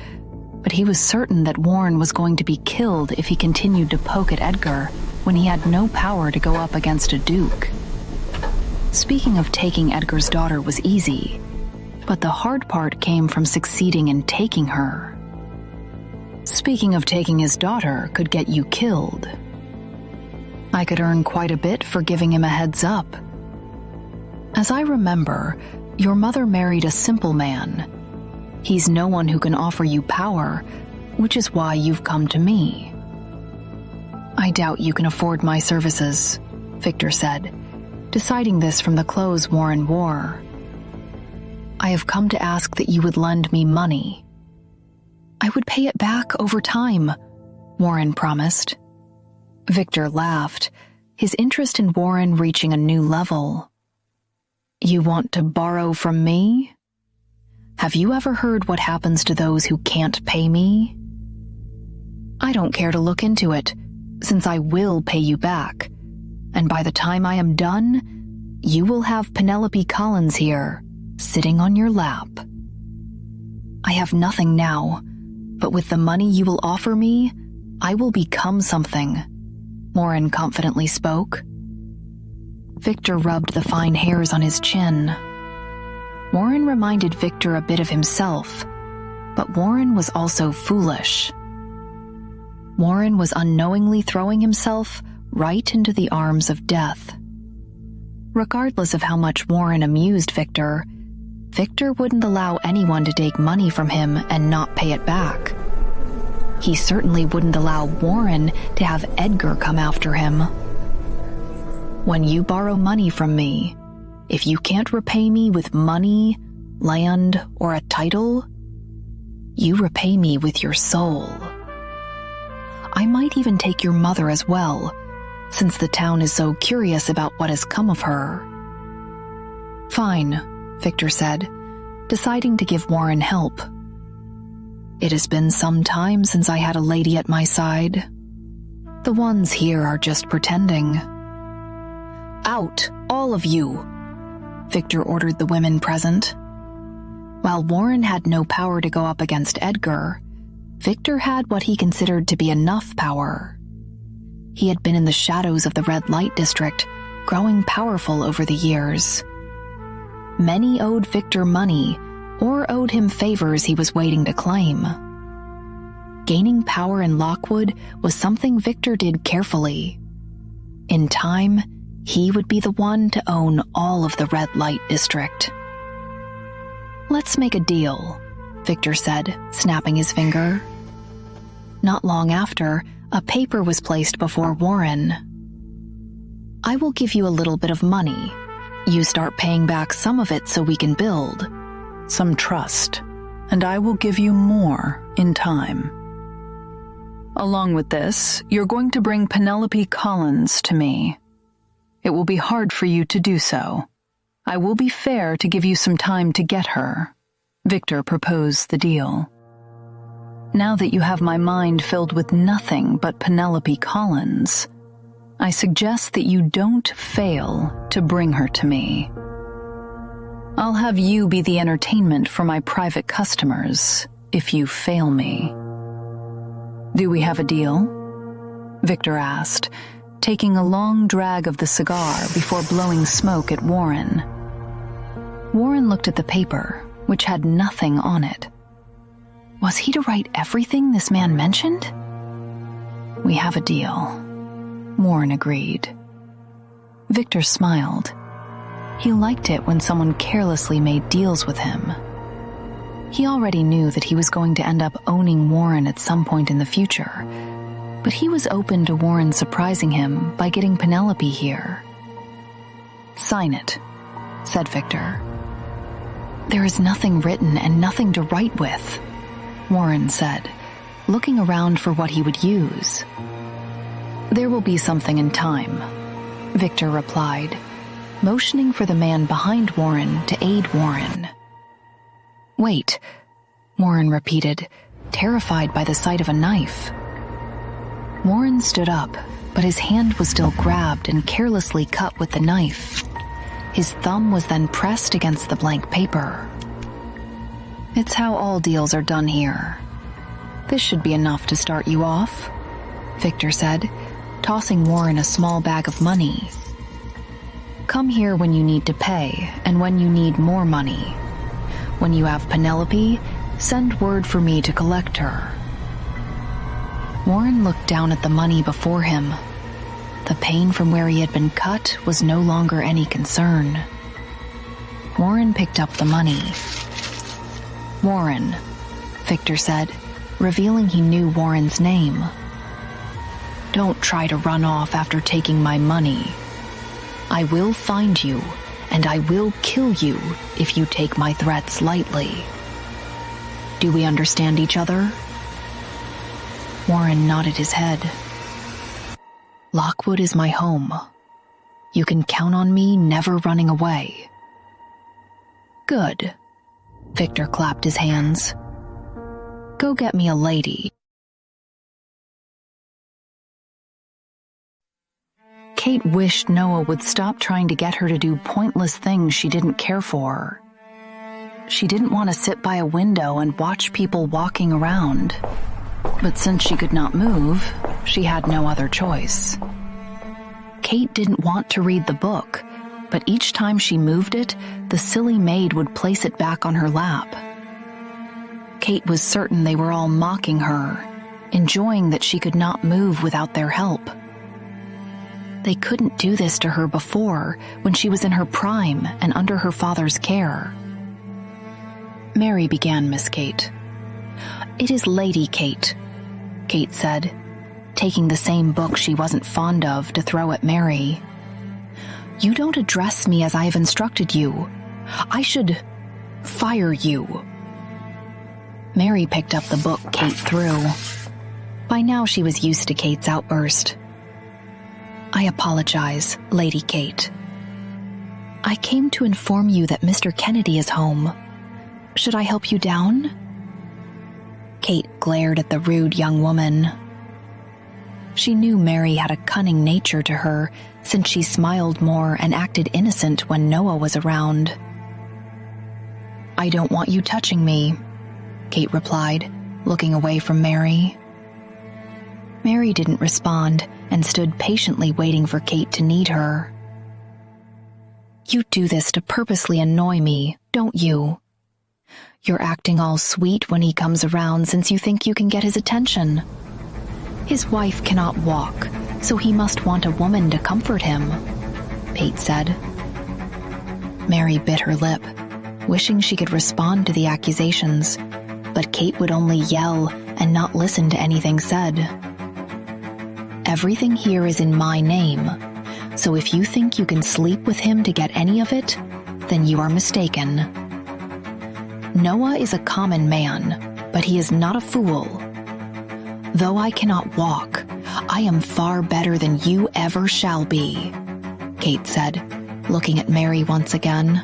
but he was certain that Warren was going to be killed if he continued to poke at Edgar when he had no power to go up against a Duke. Speaking of taking Edgar's daughter was easy, but the hard part came from succeeding in taking her. Speaking of taking his daughter could get you killed. I could earn quite a bit for giving him a heads up. As I remember, your mother married a simple man. He's no one who can offer you power, which is why you've come to me. I doubt you can afford my services, Victor said, deciding this from the clothes Warren wore. I have come to ask that you would lend me money. I would pay it back over time, Warren promised. Victor laughed, his interest in Warren reaching a new level. You want to borrow from me? Have you ever heard what happens to those who can't pay me? I don't care to look into it, since I will pay you back, and by the time I am done, you will have Penelope Collins here, sitting on your lap. I have nothing now, but with the money you will offer me, I will become something, Warren confidently spoke. Victor rubbed the fine hairs on his chin. Warren reminded Victor a bit of himself, but Warren was also foolish. Warren was unknowingly throwing himself right into the arms of death. Regardless of how much Warren amused Victor, Victor wouldn't allow anyone to take money from him and not pay it back. He certainly wouldn't allow Warren to have Edgar come after him. When you borrow money from me, if you can't repay me with money, land, or a title, you repay me with your soul. I might even take your mother as well, since the town is so curious about what has come of her. Fine, Victor said, deciding to give Warren help. It has been some time since I had a lady at my side. The ones here are just pretending. Out, all of you, Victor ordered the women present. While Warren had no power to go up against Edgar, Victor had what he considered to be enough power. He had been in the shadows of the red light district, growing powerful over the years. Many owed Victor money or owed him favors he was waiting to claim. Gaining power in Lockwood was something Victor did carefully. In time, he would be the one to own all of the red light district. Let's make a deal, Victor said, snapping his finger. Not long after, a paper was placed before Warren. I will give you a little bit of money. You start paying back some of it so we can build. Some trust, and I will give you more in time. Along with this, you're going to bring Penelope Collins to me. It will be hard for you to do so. I will be fair to give you some time to get her. Victor proposed the deal. Now that you have my mind filled with nothing but Penelope Collins, I suggest that you don't fail to bring her to me. I'll have you be the entertainment for my private customers if you fail me. Do we have a deal? Victor asked, taking a long drag of the cigar before blowing smoke at Warren. Warren looked at the paper, which had nothing on it. Was he to write everything this man mentioned? We have a deal, Warren agreed. Victor smiled. He liked it when someone carelessly made deals with him. He already knew that he was going to end up owning Warren at some point in the future, but he was open to Warren surprising him by getting Penelope here. Sign it, said Victor. There is nothing written and nothing to write with, Warren said, looking around for what he would use. "There will be something in time," Victor replied, motioning for the man behind Warren to aid Warren. "Wait," Warren repeated, terrified by the sight of a knife. Warren stood up, but his hand was still grabbed and carelessly cut with the knife. His thumb was then pressed against the blank paper. "It's how all deals are done here. This should be enough to start you off," Victor said, tossing Warren a small bag of money. "Come here when you need to pay and when you need more money. When you have Penelope, send word for me to collect her." Warren looked down at the money before him. The pain from where he had been cut was no longer any concern. Warren picked up the money. "Warren," Victor said, revealing he knew Warren's name. "Don't try to run off after taking my money. I will find you, and I will kill you if you take my threats lightly. Do we understand each other?" Warren nodded his head. "Lockwood is my home. You can count on me never running away." "Good." Victor clapped his hands. "Go get me a lady." Kate wished Noah would stop trying to get her to do pointless things she didn't care for. She didn't want to sit by a window and watch people walking around. But since she could not move, she had no other choice. Kate didn't want to read the book, but each time she moved it, the silly maid would place it back on her lap. Kate was certain they were all mocking her, enjoying that she could not move without their help. They couldn't do this to her before, when she was in her prime and under her father's care. "Mary," began Miss Kate. "It is Lady Kate," Kate said, taking the same book she wasn't fond of to throw at Mary. "You don't address me as I have instructed you. I should fire you." Mary picked up the book Kate threw. By now she was used to Kate's outburst. "I apologize, Lady Kate. I came to inform you that Mr. Kennedy is home. Should I help you down?" Kate glared at the rude young woman. She knew Mary had a cunning nature to her, since she smiled more and acted innocent when Noah was around. "I don't want you touching me," Kate replied, looking away from Mary. Mary didn't respond and stood patiently waiting for Kate to need her. "You do this to purposely annoy me, don't you? You're acting all sweet when he comes around since you think you can get his attention. His wife cannot walk, so he must want a woman to comfort him," Kate said. Mary bit her lip, wishing she could respond to the accusations, but Kate would only yell and not listen to anything said. "Everything here is in my name, so if you think you can sleep with him to get any of it, then you are mistaken. Noah is a common man, but he is not a fool. Though I cannot walk, I am far better than you ever shall be," Kate said, looking at Mary once again.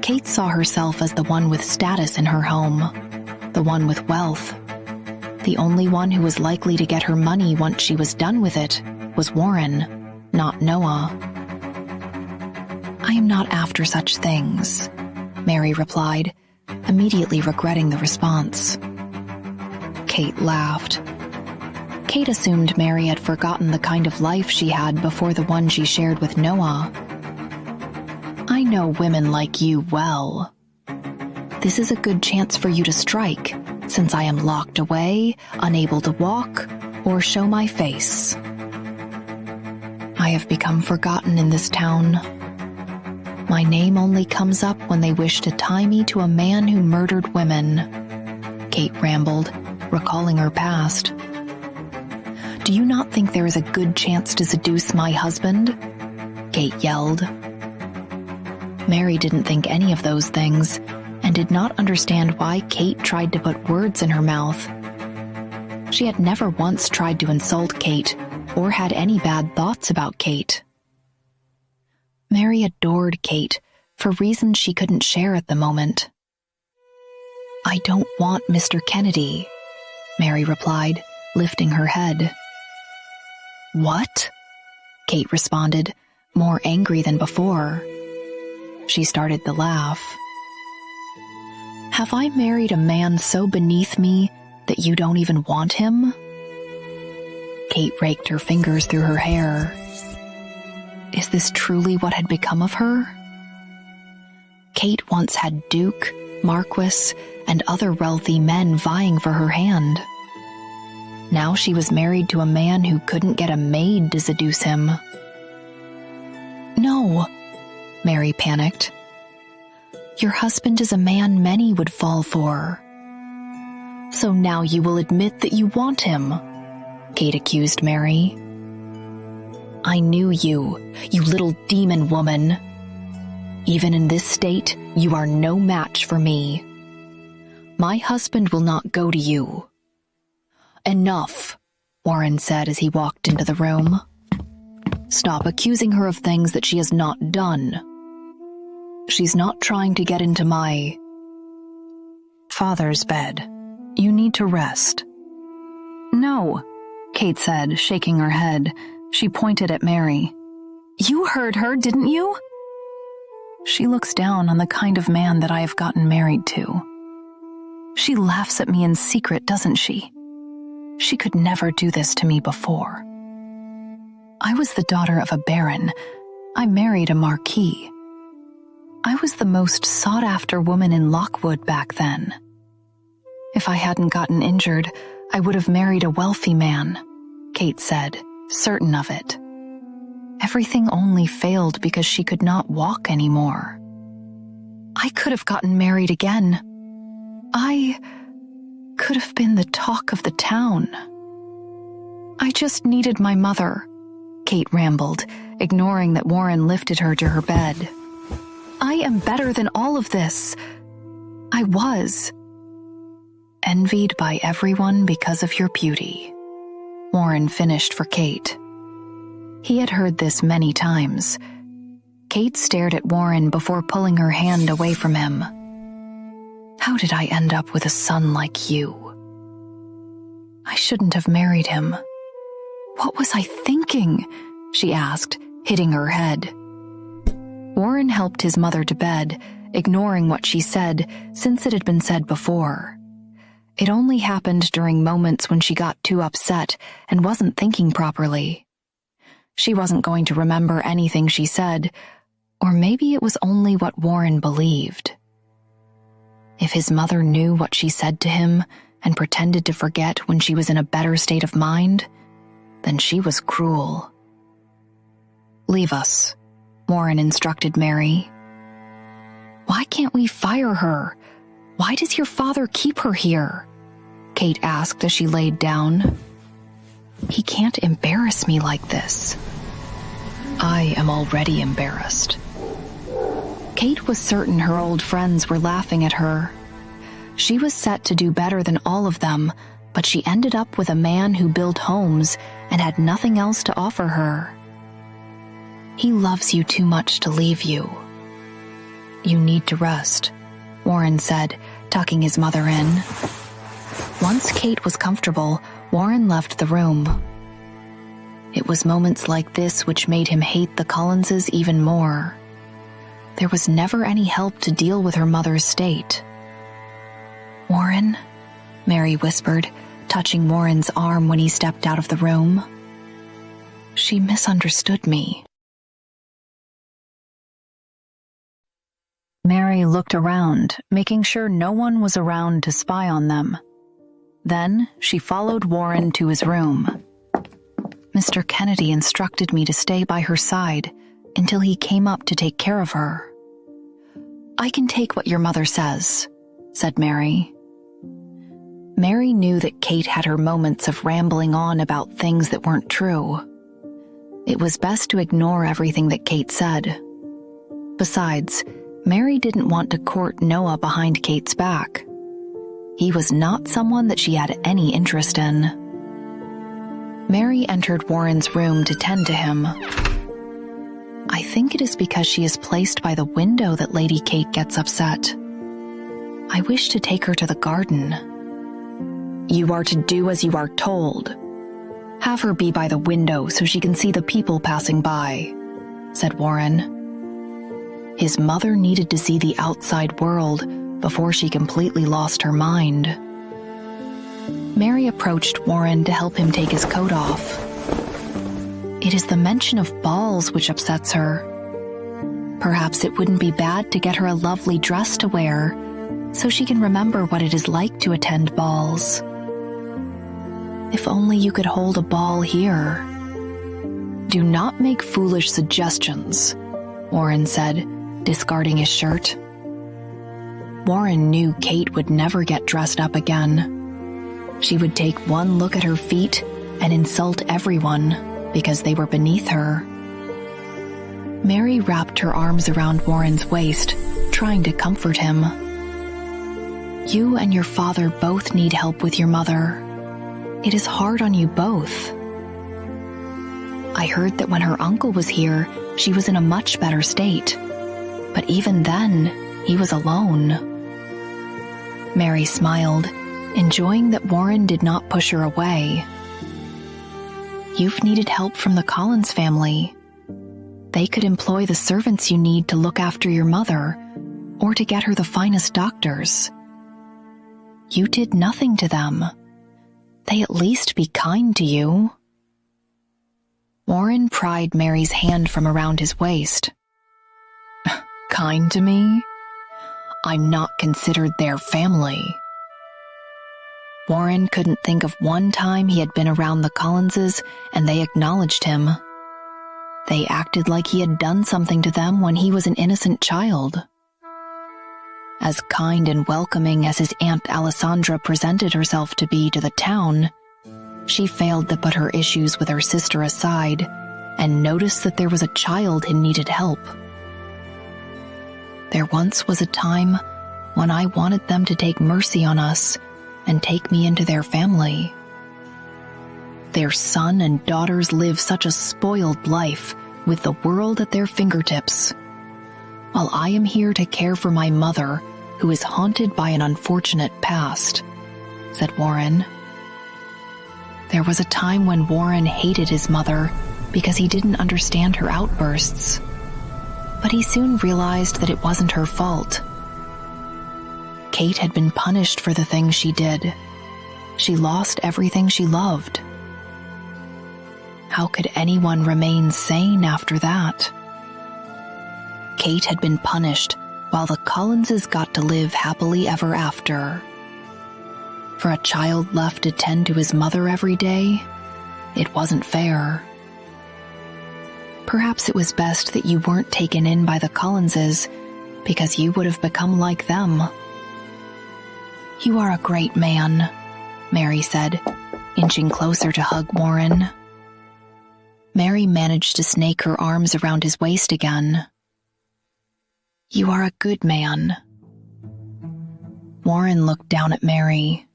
Kate saw herself as the one with status in her home, the one with wealth. The only one who was likely to get her money once she was done with it was Warren, not Noah. "I am not after such things," Mary replied, immediately regretting the response. Kate laughed. Kate assumed Mary had forgotten the kind of life she had before the one she shared with Noah. "I know women like you well. This is a good chance for you to strike, since I am locked away, unable to walk, or show my face. I have become forgotten in this town. My name only comes up when they wish to tie me to a man who murdered women," Kate rambled, recalling her past. "Do you not think there is a good chance to seduce my husband?" Kate yelled. Mary didn't think any of those things, and did not understand why Kate tried to put words in her mouth, She had never once tried to insult Kate or had any bad thoughts about Kate. Mary adored Kate for reasons she couldn't share at the moment. "I don't want Mr. Kennedy," Mary replied, lifting her head. "What?" Kate responded, more angry than before. She started to laugh. "Have I married a man so beneath me that you don't even want him?" Kate raked her fingers through her hair. Is this truly what had become of her? Kate once had Duke, Marquis, and other wealthy men vying for her hand. Now she was married to a man who couldn't get a maid to seduce him. "No," Mary panicked. "Your husband is a man many would fall for." "So now you will admit that you want him," Kate accused Mary. "I knew you, you little demon woman. Even in this state, you are no match for me. My husband will not go to you." "Enough," Warren said as he walked into the room. "Stop accusing her of things that she has not done. She's not trying to get into my father's bed. You need to rest." "No," Kate said, shaking her head. She pointed at Mary. "You heard her, didn't you?" "She looks down on the kind of man that I have gotten married to. She laughs at me in secret, doesn't she? She could never do this to me before. I was the daughter of a baron. I married a marquis. I was the most sought-after woman in Lockwood back then. If I hadn't gotten injured, I would have married a wealthy man," Kate said, certain of it. Everything only failed because she could not walk anymore. I could have gotten married again. I could have been the talk of the town. I just needed my mother," Kate rambled, ignoring that Warren lifted her to her bed. "I am better than all of this. I was. Envied by everyone because of your beauty," Warren finished for Kate. He had heard this many times. Kate stared at Warren before pulling her hand away from him. "How did I end up with a son like you? I shouldn't have married him. What was I thinking?" she asked, hitting her head. Warren helped his mother to bed, ignoring what she said since it had been said before. It only happened during moments when she got too upset and wasn't thinking properly. She wasn't going to remember anything she said, or maybe it was only what Warren believed. If his mother knew what she said to him and pretended to forget when she was in a better state of mind, then she was cruel. "Leave us," Warren instructed Mary. "Why can't we fire her? Why does your father keep her here?" Kate asked as she laid down. "He can't embarrass me like this." "I am already embarrassed." Kate was certain her old friends were laughing at her. She was set to do better than all of them, but she ended up with a man who built homes and had nothing else to offer her. "He loves you too much to leave you. You need to rest," Warren said, tucking his mother in. Once Kate was comfortable, Warren left the room. It was moments like this which made him hate the Collinses even more. There was never any help to deal with her mother's state. "Warren," Mary whispered, touching Warren's arm when he stepped out of the room. "She misunderstood me." Mary looked around, making sure no one was around to spy on them. Then she followed Warren to his room. "Mr. Kennedy instructed me to stay by her side until he came up to take care of her." "I can take what your mother says," said Mary. Mary knew that Kate had her moments of rambling on about things that weren't true. It was best to ignore everything that Kate said. Besides, Mary didn't want to court Noah behind Kate's back. He was not someone that she had any interest in. Mary entered Warren's room to tend to him. I think it is because she is placed by the window that Lady Kate gets upset. I wish to take her to the garden. You are to do as you are told. Have her be by the window so she can see the people passing by, said Warren. His mother needed to see the outside world before she completely lost her mind. Mary approached Warren to help him take his coat off. It is the mention of balls which upsets her. Perhaps it wouldn't be bad to get her a lovely dress to wear, so she can remember what it is like to attend balls. If only you could hold a ball here. Do not make foolish suggestions, Warren said, discarding his shirt. Warren knew Kate would never get dressed up again. She would take one look at her feet and insult everyone because they were beneath her. Mary wrapped her arms around Warren's waist, trying to comfort him. You and your father both need help with your mother. It is hard on you both. I heard that when her uncle was here, she was in a much better state. But even then, he was alone. Mary smiled, enjoying that Warren did not push her away. You've needed help from the Collins family. They could employ the servants you need to look after your mother, or to get her the finest doctors. You did nothing to them. They at least be kind to you. Warren pried Mary's hand from around his waist. Kind to me? I'm not considered their family. Warren couldn't think of one time he had been around the Collinses and they acknowledged him. They acted like he had done something to them when he was an innocent child. As kind and welcoming as his Aunt Alessandra presented herself to be to the town, she failed to put her issues with her sister aside and noticed that there was a child who needed help. There once was a time when I wanted them to take mercy on us and take me into their family. Their son and daughters live such a spoiled life with the world at their fingertips, while I am here to care for my mother, who is haunted by an unfortunate past, said Warren. There was a time when Warren hated his mother because he didn't understand her outbursts, but he soon realized that it wasn't her fault. Kate had been punished for the things she did. She lost everything she loved. How could anyone remain sane after that? Kate had been punished while the Collinses got to live happily ever after. For a child left to tend to his mother every day, it wasn't fair. Perhaps it was best that you weren't taken in by the Collinses, because you would have become like them. You are a great man, Mary said, inching closer to hug Warren. Mary managed to snake her arms around his waist again. You are a good man. Warren looked down at Mary.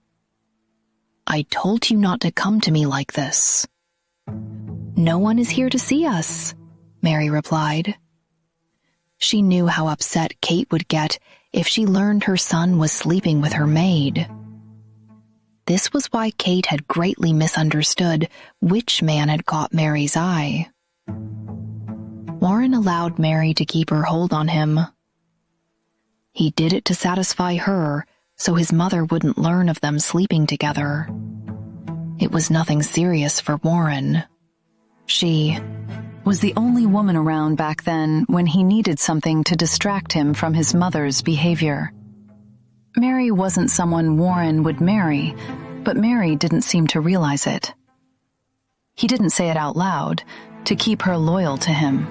I told you not to come to me like this. No one is here to see us, Mary replied. She knew how upset Kate would get if she learned her son was sleeping with her maid. This was why Kate had greatly misunderstood which man had caught Mary's eye. Warren allowed Mary to keep her hold on him. He did it to satisfy her, so his mother wouldn't learn of them sleeping together. It was nothing serious for Warren. She was the only woman around back then when he needed something to distract him from his mother's behavior. Mary wasn't someone Warren would marry, but Mary didn't seem to realize it. He didn't say it out loud, to keep her loyal to him.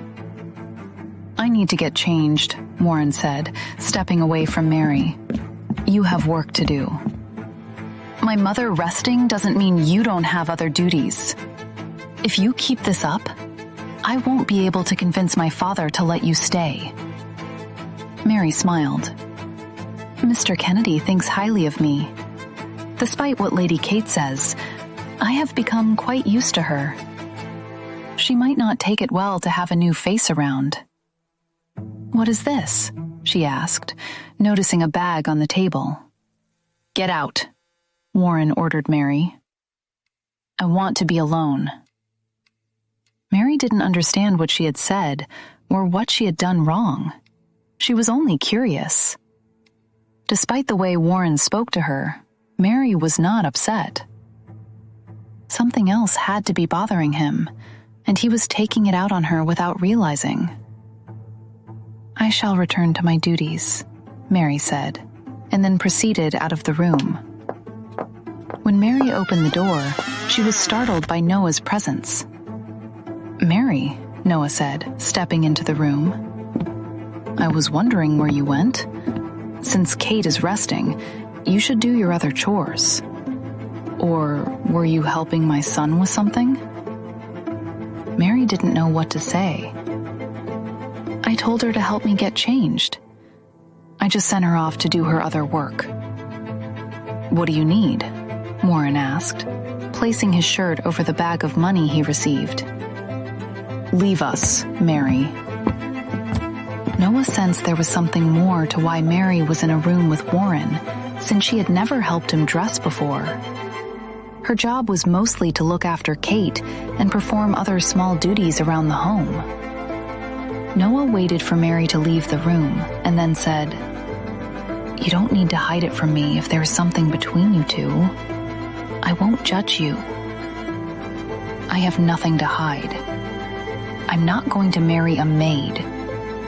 I need to get changed, Warren said, stepping away from Mary. You have work to do. My mother resting doesn't mean you don't have other duties. If you keep this up, I won't be able to convince my father to let you stay. Mary smiled. Mr. Kennedy thinks highly of me. Despite what Lady Kate says, I have become quite used to her. She might not take it well to have a new face around. What is this? She asked, noticing a bag on the table. Get out, Warren ordered Mary. I want to be alone. Mary didn't understand what she had said or what she had done wrong. She was only curious. Despite the way Warren spoke to her, Mary was not upset. Something else had to be bothering him, and he was taking it out on her without realizing. I shall return to my duties, Mary said, and then proceeded out of the room. When Mary opened the door, she was startled by Noah's presence. Mary, Noah said, stepping into the room. I was wondering where you went. Since Kate is resting, you should do your other chores. Or were you helping my son with something? Mary didn't know what to say. I told her to help me get changed. I just sent her off to do her other work. What do you need? Warren asked, placing his shirt over the bag of money he received. Leave us, Mary. Noah sensed there was something more to why Mary was in a room with Warren, since she had never helped him dress before. Her job was mostly to look after Kate and perform other small duties around the home. Noah waited for Mary to leave the room and then said, You don't need to hide it from me if there's something between you two. I won't judge you. I have nothing to hide. I'm not going to marry a maid,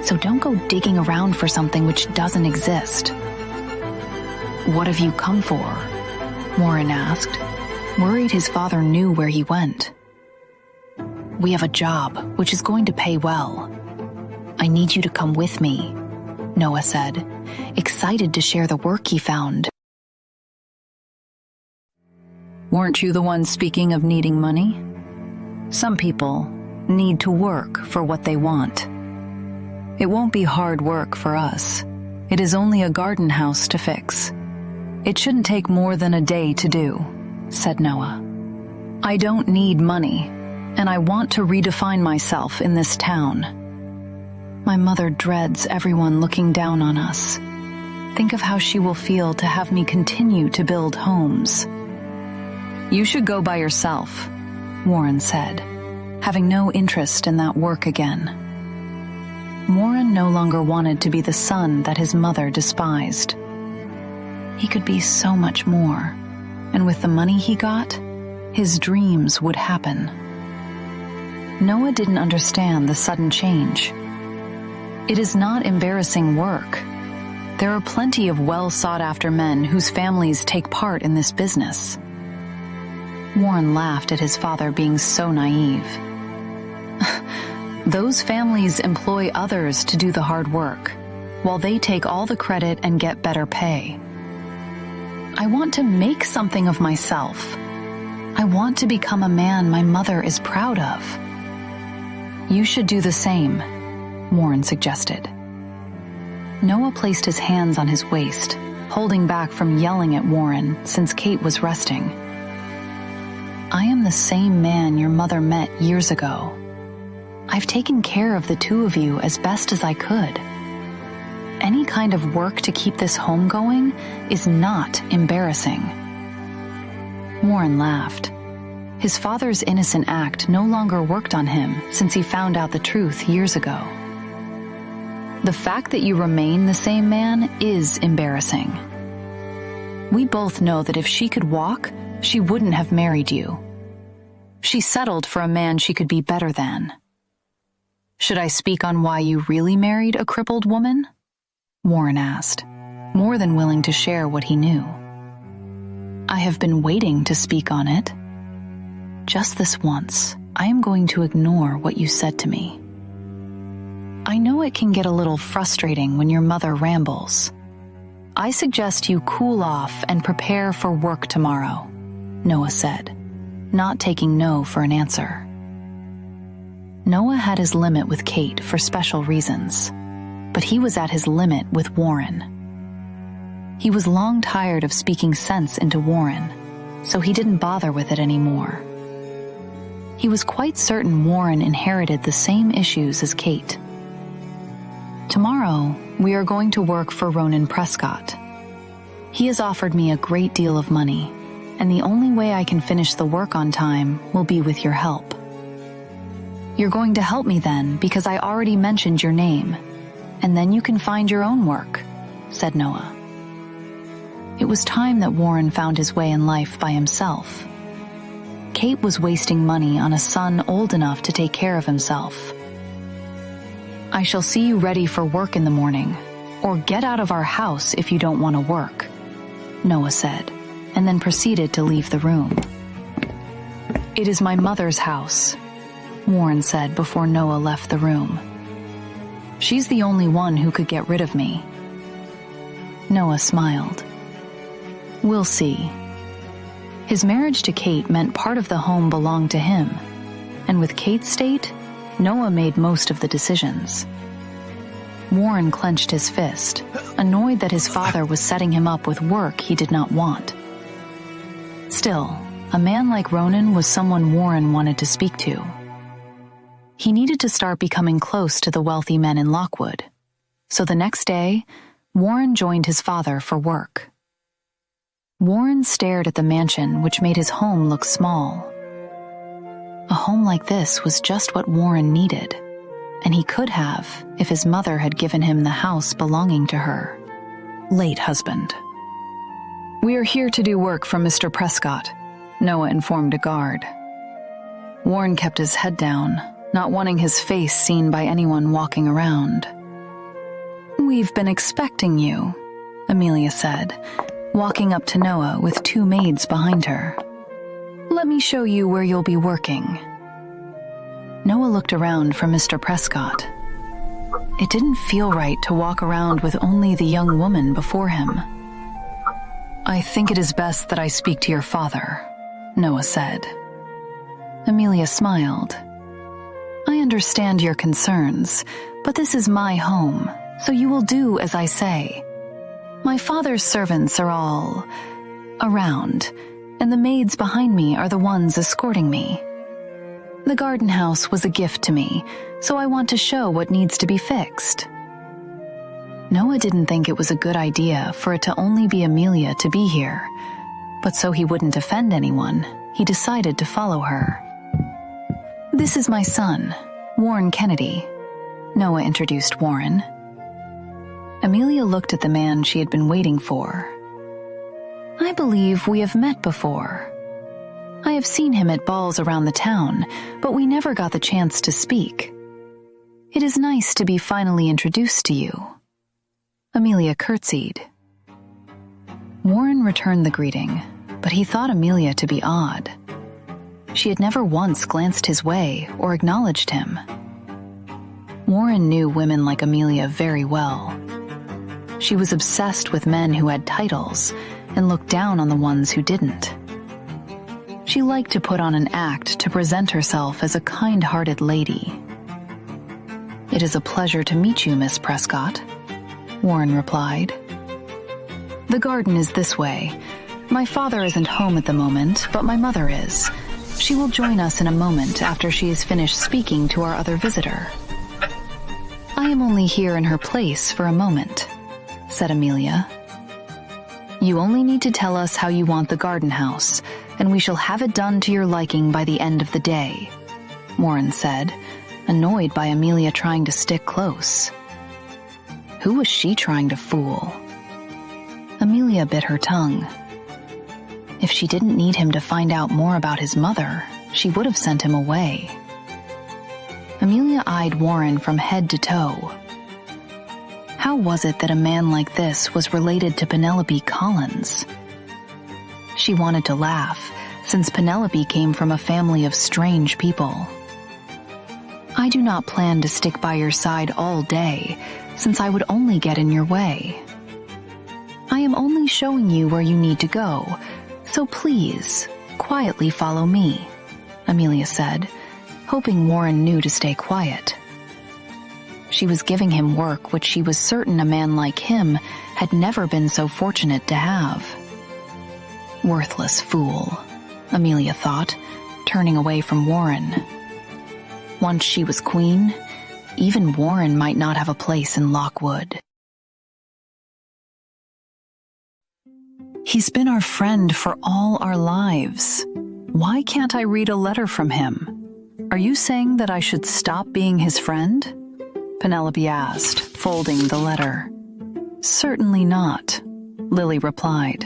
so don't go digging around for something which doesn't exist. What have you come for? Warren asked, worried his father knew where he went. We have a job, which is going to pay well. I need you to come with me, Noah said, excited to share the work he found. Weren't you the one speaking of needing money? Some people need to work for what they want. It won't be hard work for us. It is only a garden house to fix. It shouldn't take more than a day to do, said Noah. I don't need money, and I want to redefine myself in this town. My mother dreads everyone looking down on us. Think of how she will feel to have me continue to build homes. You should go by yourself, Warren said, having no interest in that work again. Warren no longer wanted to be the son that his mother despised. He could be so much more, and with the money he got, his dreams would happen. Noah didn't understand the sudden change. It is not embarrassing work. There are plenty of well-sought-after men whose families take part in this business. Warren laughed at his father being so naive. Those families employ others to do the hard work, while they take all the credit and get better pay. I want to make something of myself. I want to become a man my mother is proud of. You should do the same, Warren suggested. Noah placed his hands on his waist, holding back from yelling at Warren since Kate was resting. I am the same man your mother met years ago. I've taken care of the two of you as best as I could. Any kind of work to keep this home going is not embarrassing. Warren laughed. His father's innocent act no longer worked on him since he found out the truth years ago. The fact that you remain the same man is embarrassing. We both know that if she could walk, she wouldn't have married you. She settled for a man she could be better than. Should I speak on why you really married a crippled woman? Warren asked, more than willing to share what he knew. I have been waiting to speak on it. Just this once, I am going to ignore what you said to me. I know it can get a little frustrating when your mother rambles. I suggest you cool off and prepare for work tomorrow, Noah said, not taking no for an answer. Noah had his limit with Kate for special reasons, but he was at his limit with Warren. He was long tired of speaking sense into Warren, so he didn't bother with it anymore. He was quite certain Warren inherited the same issues as Kate. Tomorrow, we are going to work for Ronan Prescott. He has offered me a great deal of money, and the only way I can finish the work on time will be with your help. You're going to help me then because I already mentioned your name, and then you can find your own work, said Noah. It was time that Warren found his way in life by himself. Kate was wasting money on a son old enough to take care of himself. I shall see you ready for work in the morning, or get out of our house if you don't want to work, Noah said, and then proceeded to leave the room. It is my mother's house, Warren said before Noah left the room. She's the only one who could get rid of me. Noah smiled. We'll see. His marriage to Kate meant part of the home belonged to him, and with Kate's state, Noah made most of the decisions. Warren clenched his fist, annoyed that his father was setting him up with work he did not want. Still, a man like Ronan was someone Warren wanted to speak to. He needed to start becoming close to the wealthy men in Lockwood, so the next day, Warren joined his father for work. Warren stared at the mansion, which made his home look small. A home like this was just what Warren needed, and he could have if his mother had given him the house belonging to her late husband. We are here to do work for Mr. Prescott, Noah informed a guard. Warren kept his head down, not wanting his face seen by anyone walking around. We've been expecting you, Amelia said, walking up to Noah with two maids behind her. Let me show you where you'll be working. Noah looked around for Mr. Prescott. It didn't feel right to walk around with only the young woman before him. I think it is best that I speak to your father, Noah said. Amelia smiled. I understand your concerns, but this is my home, so you will do as I say. My father's servants are all around, and the maids behind me are the ones escorting me. The garden house was a gift to me, so I want to show what needs to be fixed. Noah didn't think it was a good idea for it to only be Amelia to be here, but so he wouldn't offend anyone, he decided to follow her. This is my son, Warren Kennedy, Noah introduced Warren. Amelia looked at the man she had been waiting for. I believe we have met before. I have seen him at balls around the town, but we never got the chance to speak. It is nice to be finally introduced to you. Amelia curtsied. Warren returned the greeting, but he thought Amelia to be odd. She had never once glanced his way or acknowledged him. Warren knew women like Amelia very well. She was obsessed with men who had titles and looked down on the ones who didn't. She liked to put on an act to present herself as a kind-hearted lady. It is a pleasure to meet you, Miss Prescott, Warren replied. The garden is this way. My father isn't home at the moment, but my mother is. She will join us in a moment after she has finished speaking to our other visitor. I am only here in her place for a moment, said Amelia. You only need to tell us how you want the garden house, and we shall have it done to your liking by the end of the day, Warren said, annoyed by Amelia trying to stick close. Who was she trying to fool? Amelia bit her tongue. If she didn't need him to find out more about his mother, she would have sent him away. Amelia eyed Warren from head to toe. How was it that a man like this was related to Penelope Collins? She wanted to laugh, since Penelope came from a family of strange people. I do not plan to stick by your side all day, since I would only get in your way. I am only showing you where you need to go, so please, quietly follow me, Amelia said, hoping Warren knew to stay quiet. She was giving him work which she was certain a man like him had never been so fortunate to have. Worthless fool. Amelia thought, turning away from Warren. Once she was queen, even Warren might not have a place in Lockwood. He's been our friend for all our lives. Why can't I read a letter from him? Are you saying that I should stop being his friend? Penelope asked, folding the letter. Certainly not, Lily replied.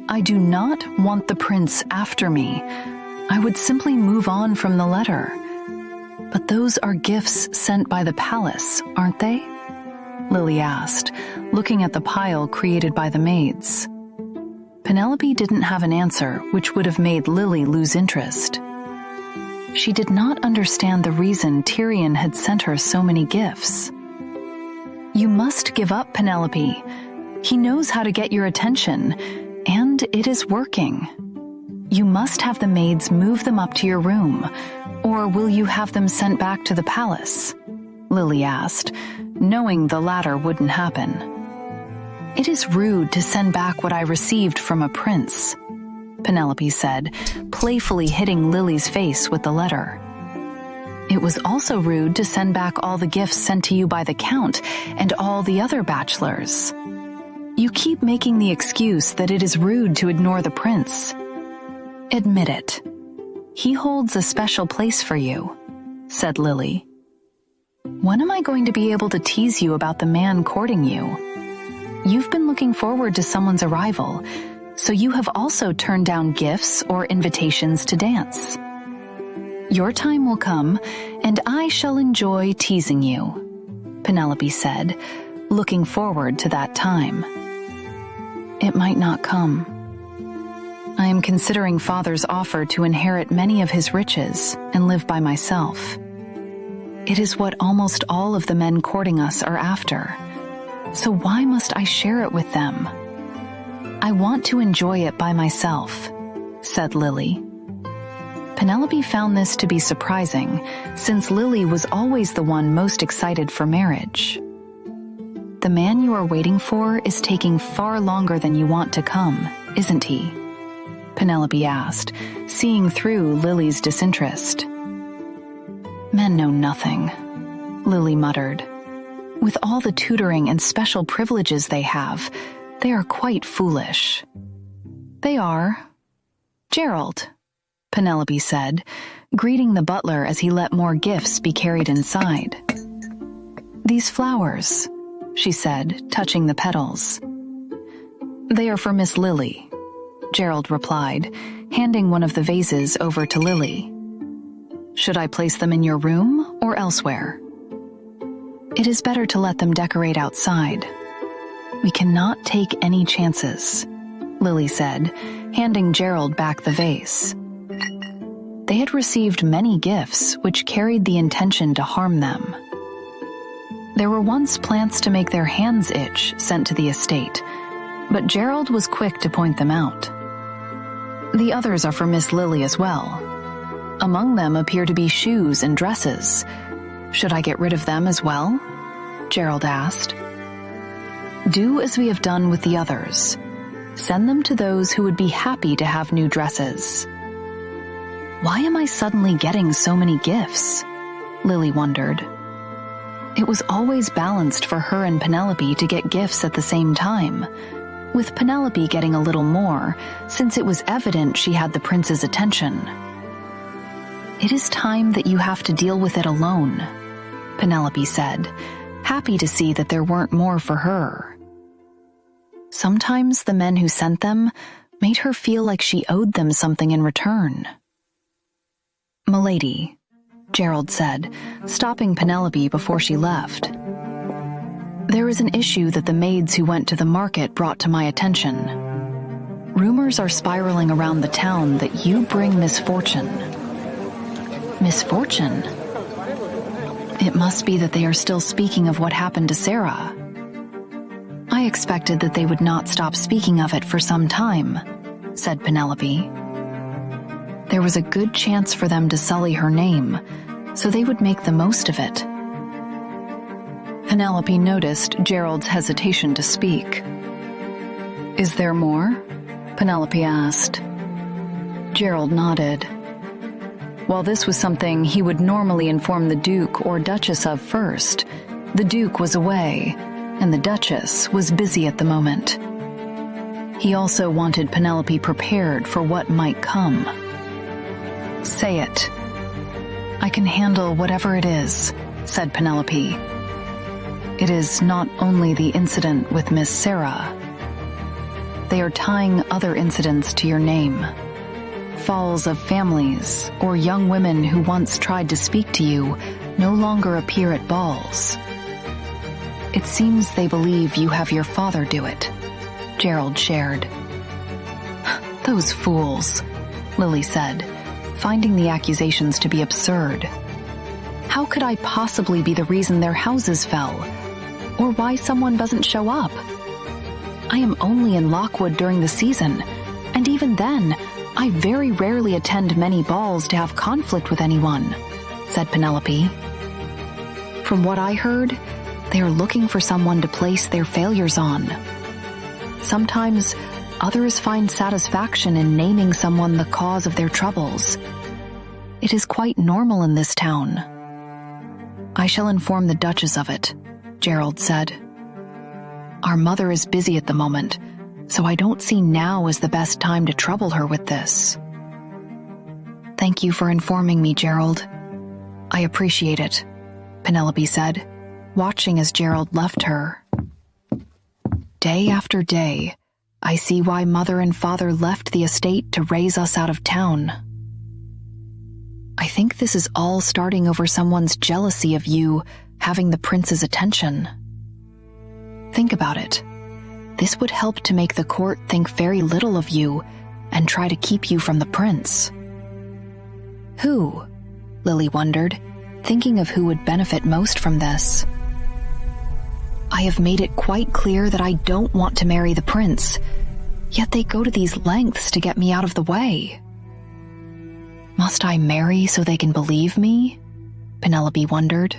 I do not want the prince after me. I would simply move on from the letter. But those are gifts sent by the palace, aren't they? Lily asked, looking at the pile created by the maids. Penelope didn't have an answer, which would have made Lily lose interest. She did not understand the reason Tyrion had sent her so many gifts. You must give up, Penelope. He knows how to get your attention, and it is working. You must have the maids move them up to your room, or will you have them sent back to the palace? Lily asked, knowing the latter wouldn't happen. It is rude to send back what I received from a prince, Penelope said, playfully hitting Lily's face with the letter. It was also rude to send back all the gifts sent to you by the Count and all the other bachelors. You keep making the excuse that it is rude to ignore the prince. Admit it. He holds a special place for you, said Lily. When am I going to be able to tease you about the man courting you? You've been looking forward to someone's arrival, so you have also turned down gifts or invitations to dance. Your time will come, and I shall enjoy teasing you, Penelope said, looking forward to that time. It might not come. I am considering Father's offer to inherit many of his riches and live by myself. It is what almost all of the men courting us are after. So why must I share it with them? I want to enjoy it by myself, said Lily. Penelope found this to be surprising, since Lily was always the one most excited for marriage. The man you are waiting for is taking far longer than you want to come, isn't he? Penelope asked, seeing through Lily's disinterest. Men know nothing, Lily muttered. With all the tutoring and special privileges they have, they are quite foolish. They are. Gerald, Penelope said, greeting the butler as he let more gifts be carried inside. These flowers, she said, touching the petals. They are for Miss Lily, Gerald replied, handing one of the vases over to Lily. Should I place them in your room or elsewhere? It is better to let them decorate outside. We cannot take any chances, Lily said, handing Gerald back the vase. They had received many gifts which carried the intention to harm them. There were once plants to make their hands itch sent to the estate, but Gerald was quick to point them out. The others are for Miss Lily as well. Among them appear to be shoes and dresses. Should I get rid of them as well? Gerald asked. Do as we have done with the others. Send them to those who would be happy to have new dresses. Why am I suddenly getting so many gifts? Lily wondered. It was always balanced for her and Penelope to get gifts at the same time, with Penelope getting a little more, since it was evident she had the prince's attention. It is time that you have to deal with it alone, Penelope said, happy to see that there weren't more for her. Sometimes the men who sent them made her feel like she owed them something in return. Milady, Gerald said, stopping Penelope before she left. There is an issue that the maids who went to the market brought to my attention. Rumors are spiraling around the town that you bring misfortune. Misfortune? It must be that they are still speaking of what happened to Sarah. I expected that they would not stop speaking of it for some time, said Penelope. There was a good chance for them to sully her name, so they would make the most of it. Penelope noticed Gerald's hesitation to speak. Is there more? Penelope asked. Gerald nodded. While this was something he would normally inform the Duke or Duchess of first, the Duke was away, and the Duchess was busy at the moment. He also wanted Penelope prepared for what might come. "Say it." "I can handle whatever it is," said Penelope. "It is not only the incident with Miss Sarah. They are tying other incidents to your name. Falls of families or young women who once tried to speak to you no longer appear at balls. It seems they believe you have your father do it," Gerald shared. "Those fools," Lily said, finding the accusations to be absurd. "How could I possibly be the reason their houses fell, or why someone doesn't show up? I am only in Lockwood during the season, and even then, I very rarely attend many balls to have conflict with anyone," said Penelope. "From what I heard, they are looking for someone to place their failures on. Sometimes, others find satisfaction in naming someone the cause of their troubles. It is quite normal in this town." "I shall inform the Duchess of it," Gerald said. "Our mother is busy at the moment, so I don't see now as the best time to trouble her with this." "Thank you for informing me, Gerald. I appreciate it," Penelope said, watching as Gerald left her. "Day after day, I see why Mother and Father left the estate to raise us out of town. I think this is all starting over someone's jealousy of you having the prince's attention. Think about it. This would help to make the court think very little of you and try to keep you from the prince." "Who?" Lily wondered, thinking of who would benefit most from this. "I have made it quite clear that I don't want to marry the prince, yet they go to these lengths to get me out of the way. Must I marry so they can believe me?" Penelope wondered.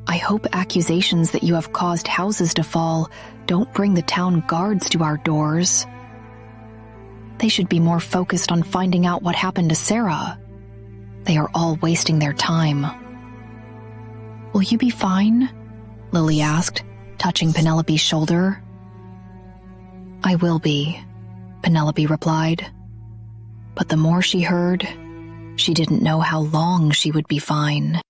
"I hope accusations that you have caused houses to fall don't bring the town guards to our doors. They should be more focused on finding out what happened to Sarah. They are all wasting their time." "Will you be fine?" Lily asked, touching Penelope's shoulder. "I will be," Penelope replied. But the more she heard, she didn't know how long she would be fine.